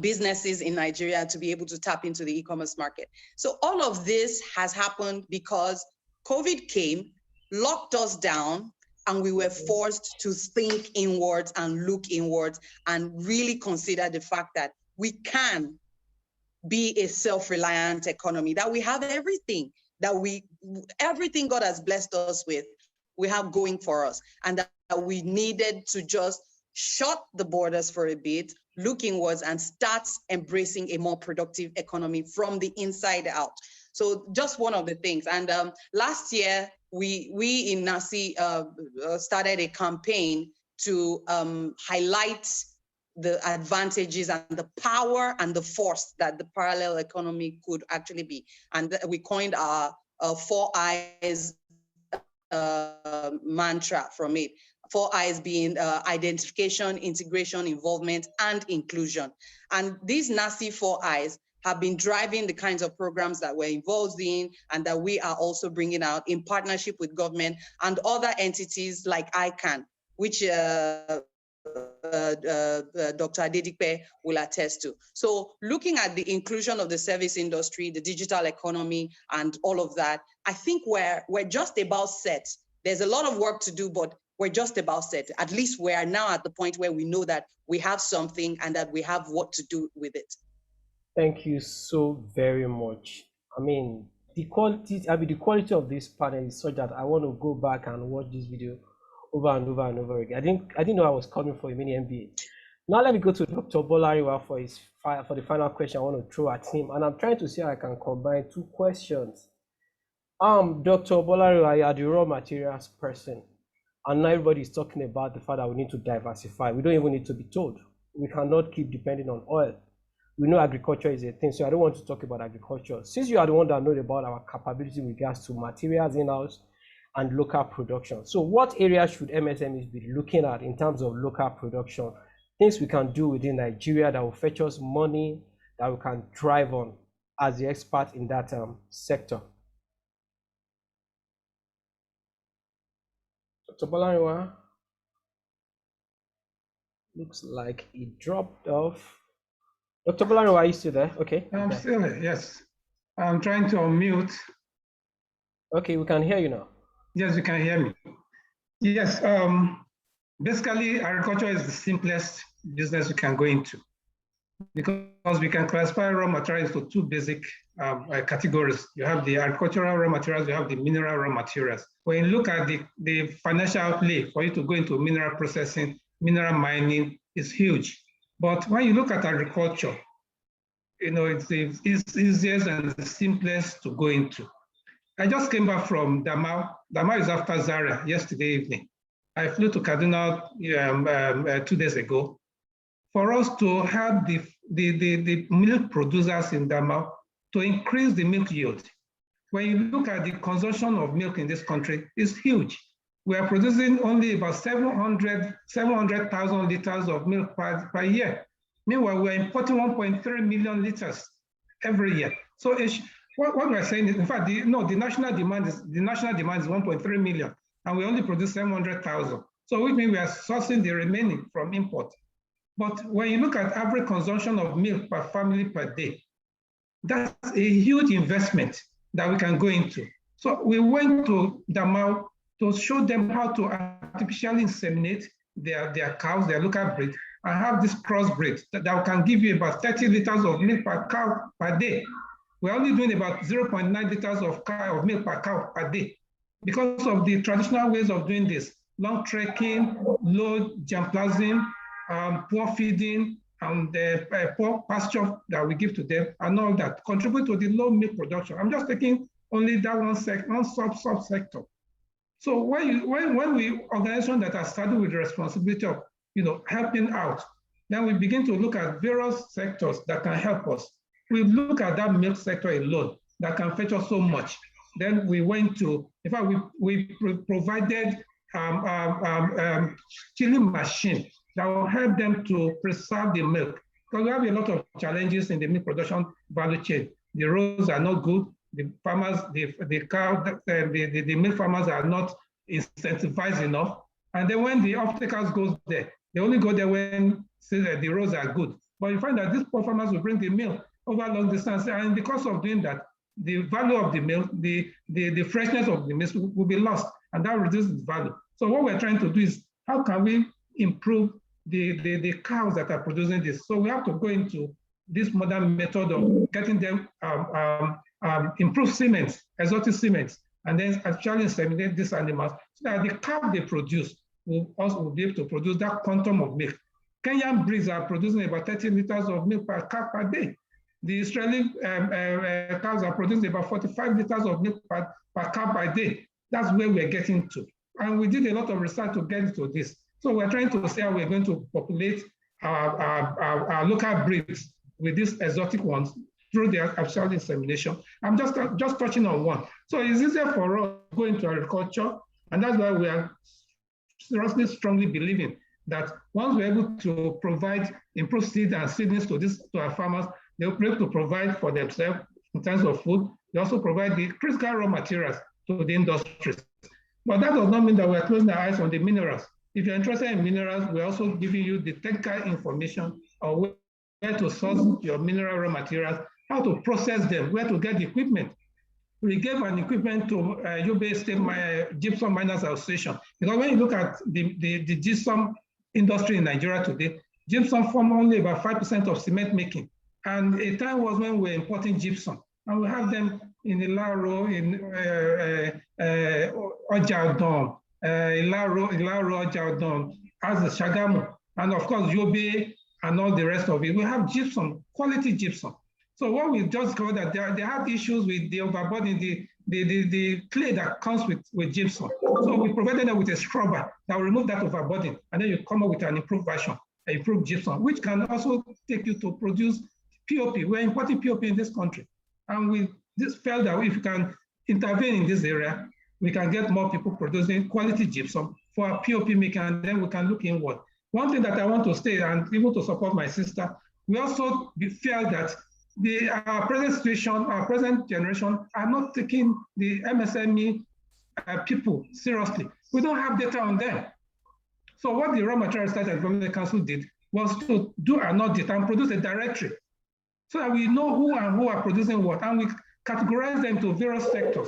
businesses in Nigeria to be able to tap into the e-commerce market. So all of this has happened because COVID came, locked us down, and we were forced to think inwards and look inwards and really consider the fact that we can be a self-reliant economy, that we have everything, everything God has blessed us with, we have going for us, and that we needed to just shut the borders for a bit, look inwards, and start embracing a more productive economy from the inside out. So just one of the things. And last year, we in NACI started a campaign to highlight the advantages and the power and the force that the parallel economy could actually be. And we coined our 4 Eyes mantra from it. 4 Eyes being identification, integration, involvement, and inclusion. And these NACI 4 Eyes have been driving the kinds of programs that we're involved in and that we are also bringing out in partnership with government and other entities like ICANN, which Dr. Adedipe will attest to. So looking at the inclusion of the service industry, the digital economy, and all of that, I think we're just about set. There's a lot of work to do, but we're just about set. At least we are now at the point where we know that we have something and that we have what to do with it. Thank you so very much. I mean, the quality of this panel is such that I want to go back and watch this video over and over and over again. I didn't know I was coming for a mini MBA. Now let me go to Dr. Bolarinwa for the final question I want to throw at him, and I'm trying to see how I can combine two questions. Dr. Bolarinwa, you are the raw materials person, and now everybody is talking about the fact that we need to diversify. We don't even need to be told. We cannot keep depending on oil. We know agriculture is a thing, so I don't want to talk about agriculture. Since you are the one that knows about our capability with regards to materials in-house and local production. So what areas should MSMEs be looking at in terms of local production? Things we can do within Nigeria that will fetch us money, that we can drive on as the expert in that sector. Dr. Bolarinwa, looks like he dropped off. Dr. Bolarinwa, are you still there? Okay. I'm still there, yes. I'm trying to unmute. Okay, we can hear you now. Yes, you can hear me. Yes, basically agriculture is the simplest business you can go into because we can classify raw materials to two basic categories. You have the agricultural raw materials, you have the mineral raw materials. When you look at the financial outlay for you to go into mineral processing, mineral mining is huge. But when you look at agriculture, you know, it's the easiest and the simplest to go into. I just came back from Damau. Damau is after Zaria yesterday evening. I flew to Kaduna 2 days ago. For us to have the milk producers in Damau to increase the milk yield. When you look at the consumption of milk in this country, it's huge. We are producing only about 700,000 liters of milk per year. Meanwhile, we're importing 1.3 million liters every year. So what we're saying is, in fact, the national demand is 1.3 million, and we only produce 700,000. So which means we are sourcing the remaining from import. But when you look at average consumption of milk per family per day, that's a huge investment that we can go into. So we went to Damau to show them how to artificially inseminate their cows, their local breed, and have this crossbreed that can give you about 30 liters of milk per cow per day. We're only doing about 0.9 liters of milk per cow per day because of the traditional ways of doing this: long trekking, low germplasm, poor feeding, and the poor pasture that we give to them, and all that contribute to the low milk production. I'm just taking only that one sub-sector. So when we organizations that are starting with the responsibility of helping out, then we begin to look at various sectors that can help us. We look at that milk sector alone that can fetch us so much. Then we went to, in fact, we provided chilling machine that will help them to preserve the milk, because we have a lot of challenges in the milk production value chain. The roads are not good. The farmers, the milk farmers are not incentivized enough. And then when the off-takers go there, they only go there when the roads are good. But you find that these poor farmers will bring the milk over long distance, and because of doing that, the value of the milk, the freshness of the milk will be lost, and that reduces its value. So what we're trying to do is, how can we improve the cows that are producing this? So we have to go into this modern method of getting them improved cements, exotic cements, and then actually inseminate these animals so that the cow they produce will also be able to produce that quantum of milk. Kenyan breeds are producing about 30 liters of milk per cow per day. The Israeli cows are producing about 45 liters of milk per cow per day. That's where we're getting to. And we did a lot of research to get into this. So we're trying to see how we're going to populate our local breeds with these exotic ones through their artificial insemination. I'm just touching on one. So it's easier for us to go into agriculture, and that's why we are seriously strongly believing that once we're able to provide improved seed and seedlings to our farmers, they'll be able to provide for themselves in terms of food. They also provide the critical raw materials to the industries. But that does not mean that we're closing our eyes on the minerals. If you're interested in minerals, we're also giving you the technical information on where to source your mineral raw materials, how to process them, where to get the equipment. We gave an equipment to Yobe State Gypsum Miners Association, because when you look at the gypsum industry in Nigeria today, gypsum form only about 5% of cement making. And a time was when we were importing gypsum, and we have them in Ilaro, in Ojaudon, Ilaro, Ojaudon, as the Shagamu, and of course Yobe and all the rest of it. We have gypsum, quality gypsum. So what we just discovered that they have issues with the overburdening, the clay that comes with gypsum. So we provided them with a scrubber that will remove that overburden, and then you come up with an improved version, an improved gypsum, which can also take you to produce POP. We're importing POP in this country. And we just felt that if we can intervene in this area, we can get more people producing quality gypsum for our POP making, and then we can look inward. One thing that I want to state, and even to support my sister, we also feel that our present situation, our present generation are not taking the MSME people seriously. We don't have data on them. So what the Raw Material Research and Development Council did was to do an audit and produce a directory so that we know who are producing what, and we categorize them to various sectors.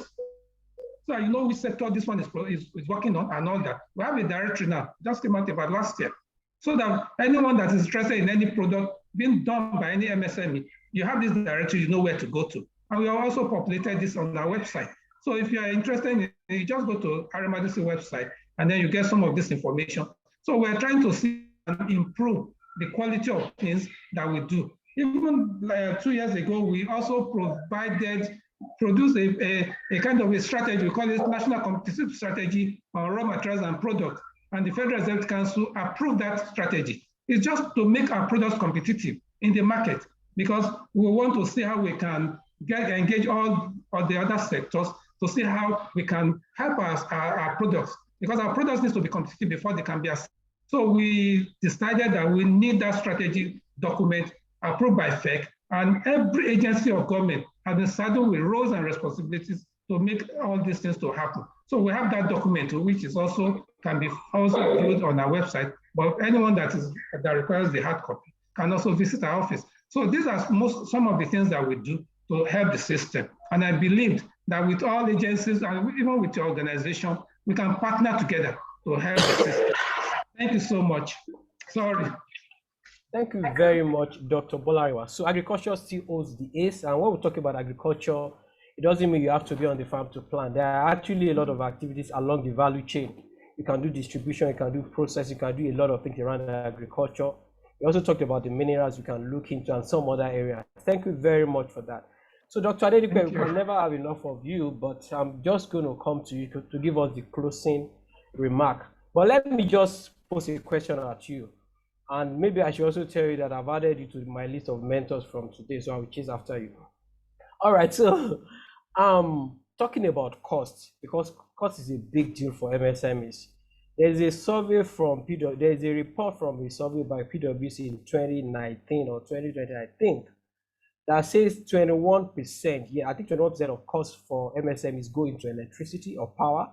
So that you know which sector this one is working on and all that. We have a directory now, just came out about last year. So that anyone that is interested in any product being done by any MSME, you have this directory, you know where to go to. And we have also populated this on our website. So if you are interested in it, you just go to RMRDC website, and then you get some of this information. So we're trying to see and improve the quality of things that we do. Even 2 years ago, we also produced a kind of a strategy, we call it National Competitive Strategy on Raw Materials and Products. And the Federal Reserve Council approved that strategy. It's just to make our products competitive in the market, because we want to see how we can engage all the other sectors to see how we can help our products, because our products need to be competitive before they can be accepted. So we decided that we need that strategy document approved by FEC, and every agency of government has been saddled with roles and responsibilities to make all these things to happen. So we have that document, which is also can be also viewed on our website, but anyone that requires the hard copy can also visit our office. So these are some of the things that we do to help the system. And I believe that with all agencies and even with your organization, we can partner together to help the system. Thank you so much. Sorry. Thank you very much, Dr. Bolarinwa. So agriculture still holds the ace. And when we talk about agriculture, it doesn't mean you have to be on the farm to plant. There are actually a lot of activities along the value chain. You can do distribution, you can do processing, you can do a lot of things around agriculture. We also talked about the minerals you can look into and some other areas. Thank you very much for that. So Dr. Adedipe, we can never have enough of you, but I'm just going to come to you to give us the closing remark. But let me just pose a question at you. And maybe I should also tell you that I've added you to my list of mentors from today, so I will chase after you. All right, so talking about cost, because cost is a big deal for MSMEs. There's a survey from there's a report from a survey by PwC in 2019 or 2020, I think, that says 21%, yeah, I think 21% of cost for MSMEs go into electricity or power.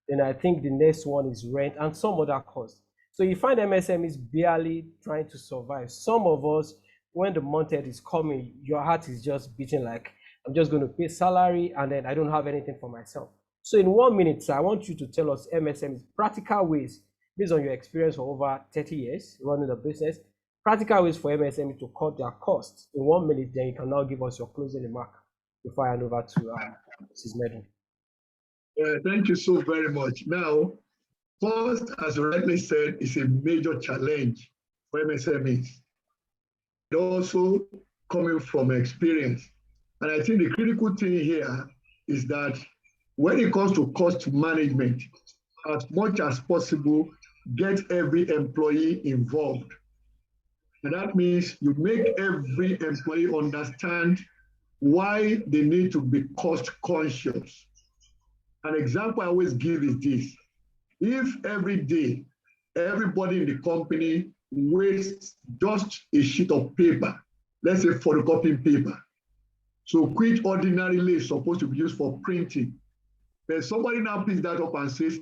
Then I think the next one is rent and some other costs. So you find MSMEs barely trying to survive. Some of us, when the month end is coming, your heart is just beating like, I'm just going to pay salary and then I don't have anything for myself. So in 1 minute, sir, I want you to tell us MSMEs, practical ways, based on your experience for over 30 years running the business, practical ways for MSMEs to cut their costs. In 1 minute, then you can now give us your closing remark before I hand over to Mrs. Medun. Thank you so very much. Now, cost, as rightly said, is a major challenge for MSMEs. It also coming from experience. And I think the critical thing here is that when it comes to cost management, as much as possible, get every employee involved. And that means you make every employee understand why they need to be cost conscious. An example I always give is this. If every day, everybody in the company wastes just a sheet of paper, let's say photocopying paper, so which ordinarily is supposed to be used for printing, then somebody now picks that up and says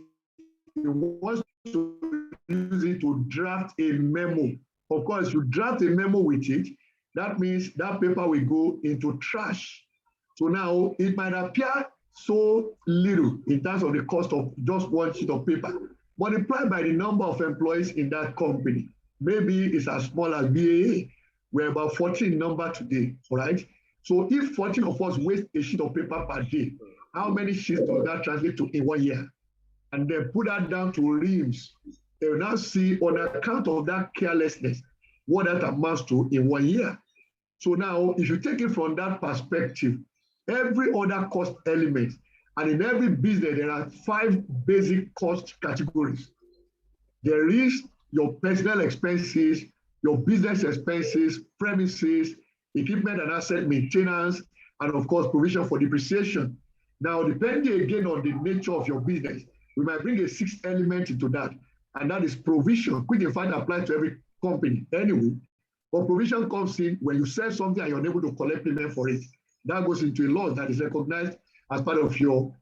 he wants to use it to draft a memo. Of course, you draft a memo with it, that means that paper will go into trash. So now it might appear so little in terms of the cost of just one sheet of paper, multiplied by the number of employees in that company. Maybe it's as small as BAA. We're about 14 number today, all right? So if 14 of us waste a sheet of paper per day, how many sheets does that translate to in 1 year? And then put that down to reams. They will now see on account of that carelessness, what that amounts to in 1 year. So now, if you take it from that perspective, every other cost element, and in every business, there are 5 basic cost categories. There is your personal expenses, your business expenses, premises, equipment and asset maintenance, and of course, provision for depreciation. Now, depending again on the nature of your business, we might bring a 6th element into that, and that is provision, which in fact applies to every company anyway. But provision comes in when you sell something and you're unable to collect payment for it. That goes into a loss that is recognized as part of your,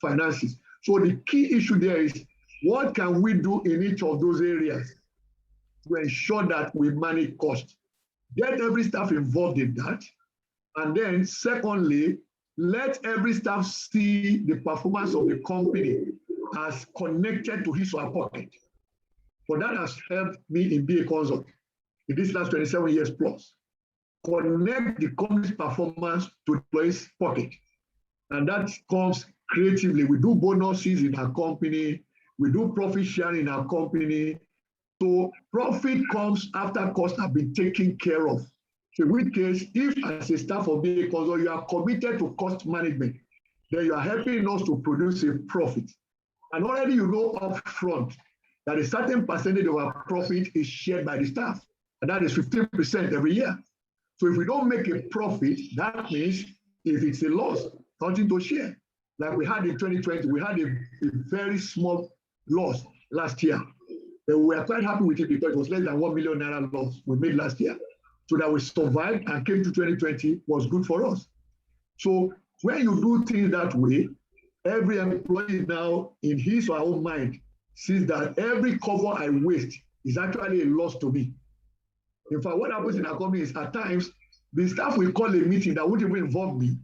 finances. So the key issue there is, what can we do in each of those areas to ensure that we manage cost? Get every staff involved in that. And then secondly, let every staff see the performance of the company as connected to his or her pocket. For that has helped me in being a consult in this last 27 years plus. Connect the company's performance to the employee's pocket. And that comes creatively. We do bonuses in our company. We do profit sharing in our company. So profit comes after costs have been taken care of. So in which case, if as a staff of BA Consult, you are committed to cost management, then you are helping us to produce a profit. And already you know upfront that a certain percentage of our profit is shared by the staff, and that is 15% every year. So if we don't make a profit, that means if it's a loss, nothing to share. Like we had in 2020, we had a very small loss last year. But we are quite happy with it because it was less than 1 million naira loss we made last year. So that we survived and came to 2020 was good for us. So when you do things that way, every employee now in his or her own mind sees that every cover I waste is actually a loss to me. In fact, what happens in our company is at times, the staff will call a meeting that wouldn't even involve me,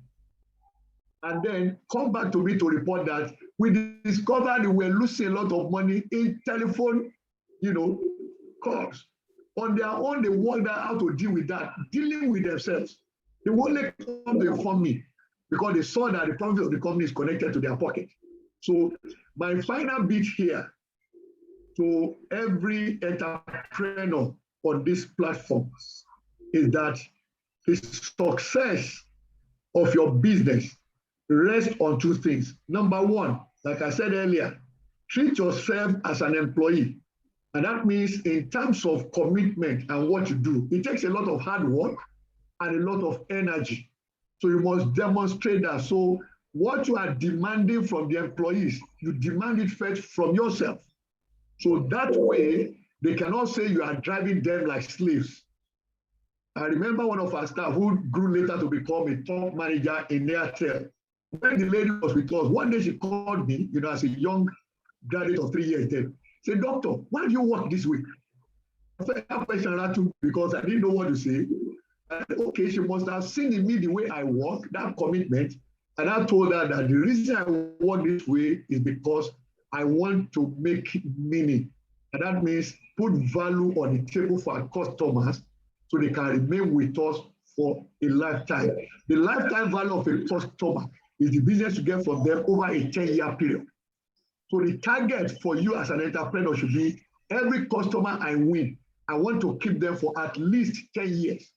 and then come back to me to report that we discovered we were losing a lot of money in telephone, calls. On their own, they worked out how to deal with that, dealing with themselves. They won't come to inform me because they saw that the profit of the company is connected to their pocket. So my final bit here to every entrepreneur on this platform is that the success of your business rests on 2 things. Number 1, like I said earlier, treat yourself as an employee. And that means in terms of commitment and what you do, it takes a lot of hard work and a lot of energy. So you must demonstrate that. So what you are demanding from the employees, you demand it first from yourself. So that way, they cannot say you are driving them like slaves. I remember one of our staff who grew later to become a top manager in Airtel. When the lady was with us, one day she called me, as a young graduate of 3 years then. Said, "Doctor, why do you work this way?" I said, "That question too, because I didn't know what to say." And okay, she must have seen in me the way I work, that commitment. And I told her that the reason I work this way is because I want to make meaning. And that means put value on the table for our customers so they can remain with us for a lifetime. The lifetime value of a customer is the business you get from them over a 10-year period. So the target for you as an entrepreneur should be every customer I win, I want to keep them for at least 10 years.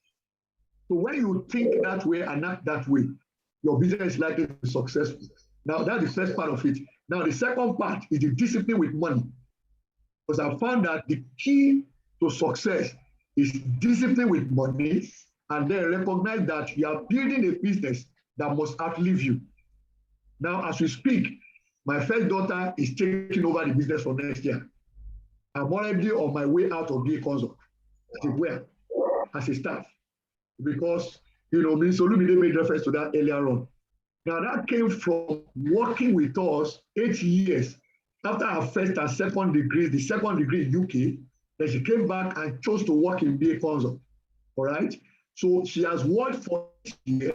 So when you think that way and act that way, your business is likely to be successful. Now, that's the first part of it. Now, the second part is the discipline with money. Because I found that the key to success is discipline with money, and then recognize that you are building a business that must outlive you. Now, as we speak, my first daughter is taking over the business for next year. I'm already on my way out of BA Consult as a staff, because Ms. Olumide made reference to that earlier on. Now that came from working with us 8 years after her first and second degree, the second degree in UK, then she came back and chose to work in BA Consult. All right. So she has worked for years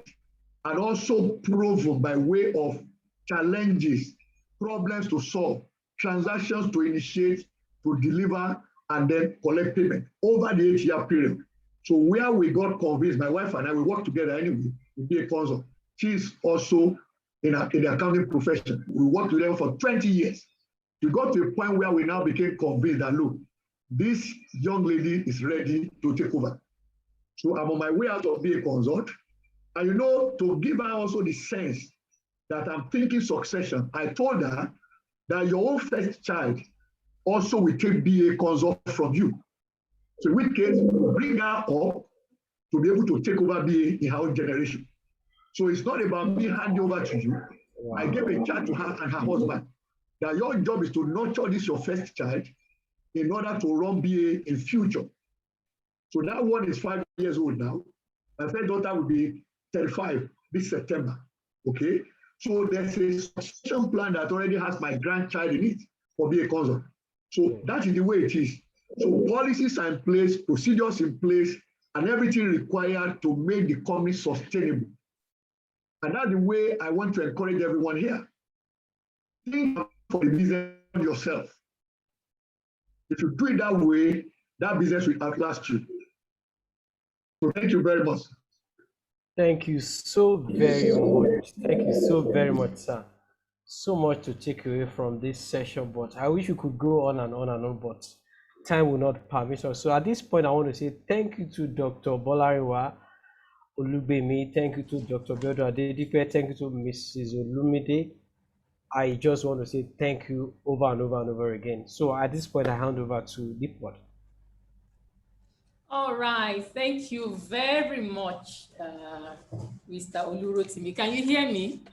and also proven by way of challenges, problems to solve, transactions to initiate, to deliver, and then collect payment over the 8-year period. So where we got convinced, my wife and I, we work together anyway, in BA Consult. She's also in the accounting profession. We worked together for 20 years. We got to a point where we now became convinced that, look, this young lady is ready to take over. So I'm on my way out of BA Consult. And you know, to give her also the sense that I'm thinking succession, I told her that your own first child also will take BA Consult from you. So in which case, bring her up to be able to take over BA in her own generation. So it's not about me handing over to you. Wow. I gave a charge to her and her husband that your job is to nurture this your first child in order to run BA in future. So that one is 5 years old now. My first daughter will be 35 this September. Okay. So there's a succession plan that already has my grandchild in it for BA Consult. So that is the way it is. So policies are in place, procedures in place, and everything required to make the company sustainable. And that's the way I want to encourage everyone here. Think for the business yourself. If you do it that way, that business will outlast you. So thank you very much. Thank you so very much. Thank you so very much, sir. So much to take away from this session, but I wish we could go on and on and on, but time will not permit us. So at this point, I want to say thank you to Dr. Bolarinwa, Olugbemi, thank you to Dr. Biodun Adedipe, thank you to Mrs. Olumide. I just want to say thank you over and over and over again. So at this point, I hand over to Deepwood. All right, thank you very much, Mr. Olurotimi. Can you hear me?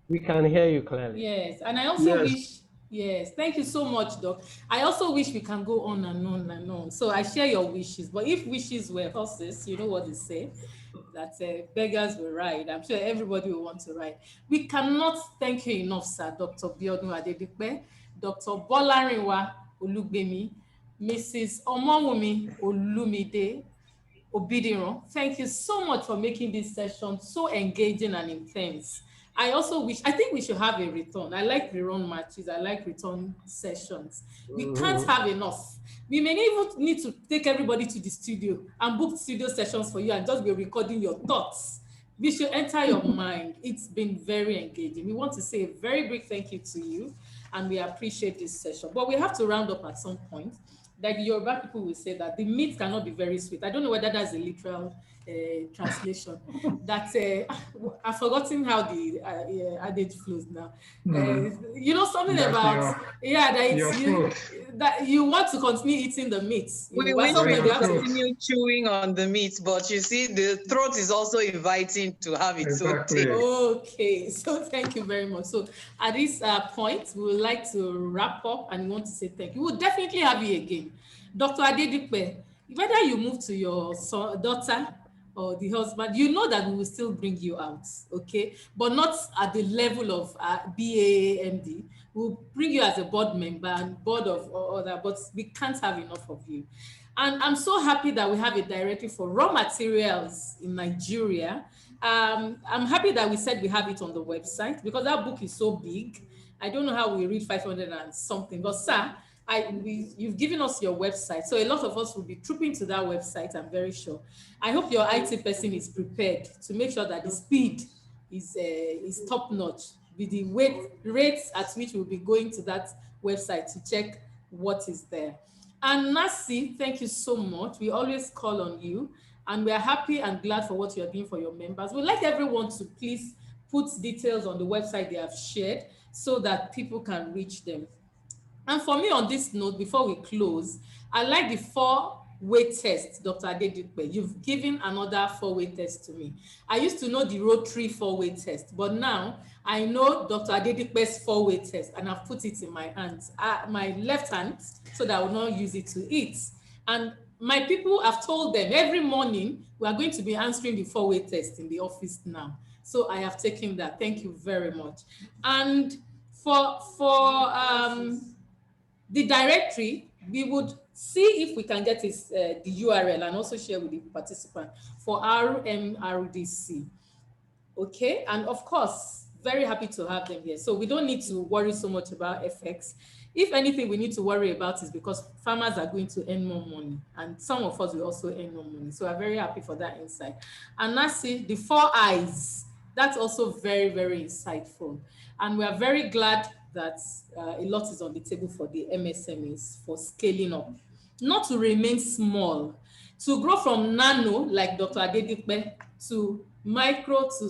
We can hear you clearly. Yes, and I also wish, yes, thank you so much, Doc. I also wish we can go on and on and on. So I share your wishes, but if wishes were horses, you know what they say, that beggars will ride. I'm sure everybody will want to ride. We cannot thank you enough, sir, Dr. Biodun Adedipe, Dr. Bolarinwa Olugbemi, Mrs. Omowumi Olumide Obidiran. Thank you so much for making this session so engaging and intense. I also wish, I think we should have a return. I like rerun matches. I like return sessions. We can't have enough. We may even need to take everybody to the studio and book studio sessions for you and just be recording your thoughts. We should enter your mind. It's been very engaging. We want to say a very big thank you to you, and we appreciate this session. But we have to round up at some point. Like Yoruba people will say that the meat cannot be very sweet. I don't know whether that's a literal translation. That I've forgotten how the adage flows now. You know something that's about that you want to continue eating the meat. We want to continue chewing on the meat, but you see, the throat is also inviting to have its own take. Okay, so thank you very much. So at this point, we would like to wrap up and we want to say thank you. We'll definitely have you again. Dr. Adedipe, whether you move to your daughter or the husband, you know that we will still bring you out, okay? But not at the level of BAMD. We'll bring you as a board member and board of other, but we can't have enough of you. And I'm so happy that we have a directive for raw materials in Nigeria. I'm happy that we said we have it on the website because that book is so big. I don't know how we read 500 and something, but sir, you've given us your website. So a lot of us will be trooping to that website, I'm very sure. I hope your IT person is prepared to make sure that the speed is top notch with the rates at which we'll be going to that website to check what is there. And Nasi, thank you so much. We always call on you and we are happy and glad for what you are doing for your members. We'd like everyone to please put details on the website they have shared so that people can reach them. And for me on this note, before we close, I like the 4-way test, Dr. Adedipe. You've given another 4-way test to me. I used to know the rotary 4-way test, but now I know Dr. Adedipe's 4-way test and I've put it in my hands, my left hand, so that I will not use it to eat. And my people, I've told them every morning, we are going to be answering the 4-way test in the office now. So I have taken that. Thank you very much. And For the directory, we would see if we can get his, the URL and also share with the participant for RMRDC. Okay, and of course, very happy to have them here. So we don't need to worry so much about FX. If anything, we need to worry about is because farmers are going to earn more money, and some of us will also earn more money. So I'm very happy for that insight. And lastly, the 4 eyes. That's also very, very insightful. And we are very glad that a lot is on the table for the MSMEs for scaling up, not to remain small, to grow from nano, like Dr. Adedipe, to micro, to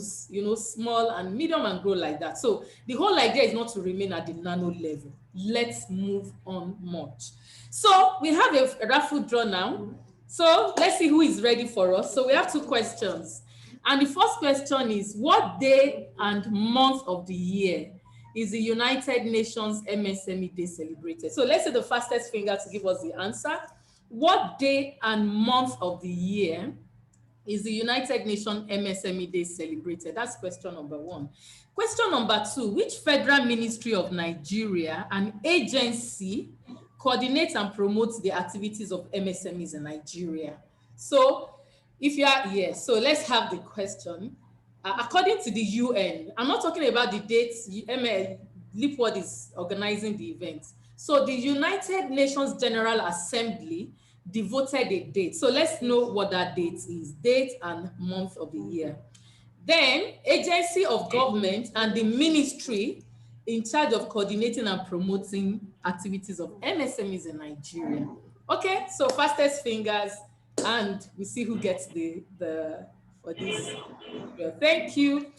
small and medium, and grow like that. So the whole idea is not to remain at the nano level. Let's move on much. So we have a raffle draw now. So let's see who is ready for us. So we have 2 questions. And the first question is, what day and month of the year is the United Nations MSME Day celebrated? So let's say the fastest finger to give us the answer. What day and month of the year is the United Nations MSME Day celebrated? That's question number 1. Question number 2, which federal ministry of Nigeria and agency coordinates and promotes the activities of MSMEs in Nigeria? So if you are, yes, so let's have the question. According to the UN, I'm not talking about the dates, LeapWord is organizing the event. So the United Nations General Assembly devoted a date. So let's know what that date is, date and month of the year. Then agency of government and the ministry in charge of coordinating and promoting activities of MSMEs in Nigeria. Okay, so fastest fingers, and we see who gets the for this. Thank you.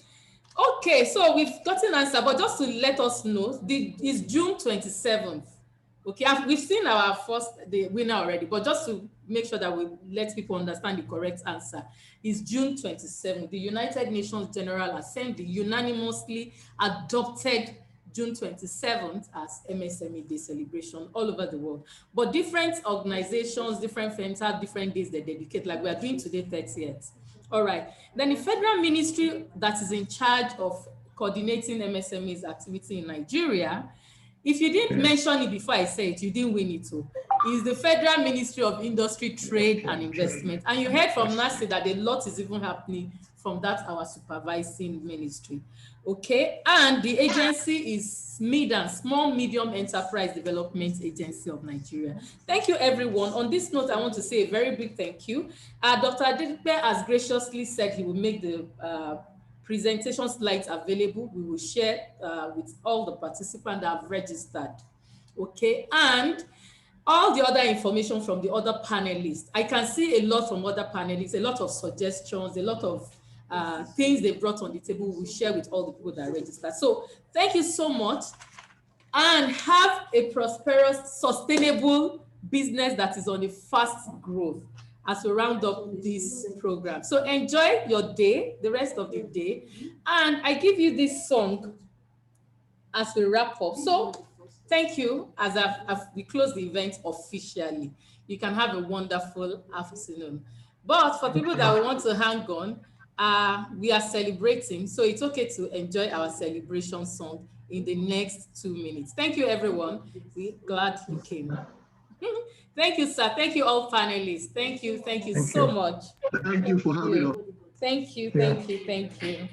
Okay, so we've gotten an answer, but just to let us know, it's June 27th. Okay, we've seen our the winner already, but just to make sure that we let people understand the correct answer, is June 27th. The United Nations General Assembly unanimously adopted June 27th as MSME Day celebration all over the world. But different organizations, different firms have different days they dedicate, like we are doing today, 30th. All right. Then the federal ministry that is in charge of coordinating MSME's activity in Nigeria, if you didn't mention it before I say it, you didn't win it too. Is the Federal Ministry of Industry, Trade and Investment. And you heard from Nancy that a lot is even happening from that our supervising ministry. Okay, and the agency is Medun, Small Medium Enterprise Development Agency of Nigeria. Thank you, everyone. On this note, I want to say a very big thank you. Dr. Adedipe has graciously said he will make the presentation slides available. We will share with all the participants that have registered. Okay, and all the other information from the other panelists. I can see a lot from other panelists, a lot of suggestions, a lot of things they brought on the table. We will share with all the people that registered. So thank you so much, and have a prosperous, sustainable business that is on a fast growth as we round up this program. So enjoy your day, the rest of the day. And I give you this song as we wrap up. So thank you as we close the event officially. You can have a wonderful afternoon. But for people that want to hang on, we are celebrating. So it's okay to enjoy our celebration song in the next 2 minutes. Thank you, everyone. We're glad you came. Thank you, sir. Thank you, all panelists. Thank you so much. Thank you for having us. Thank you.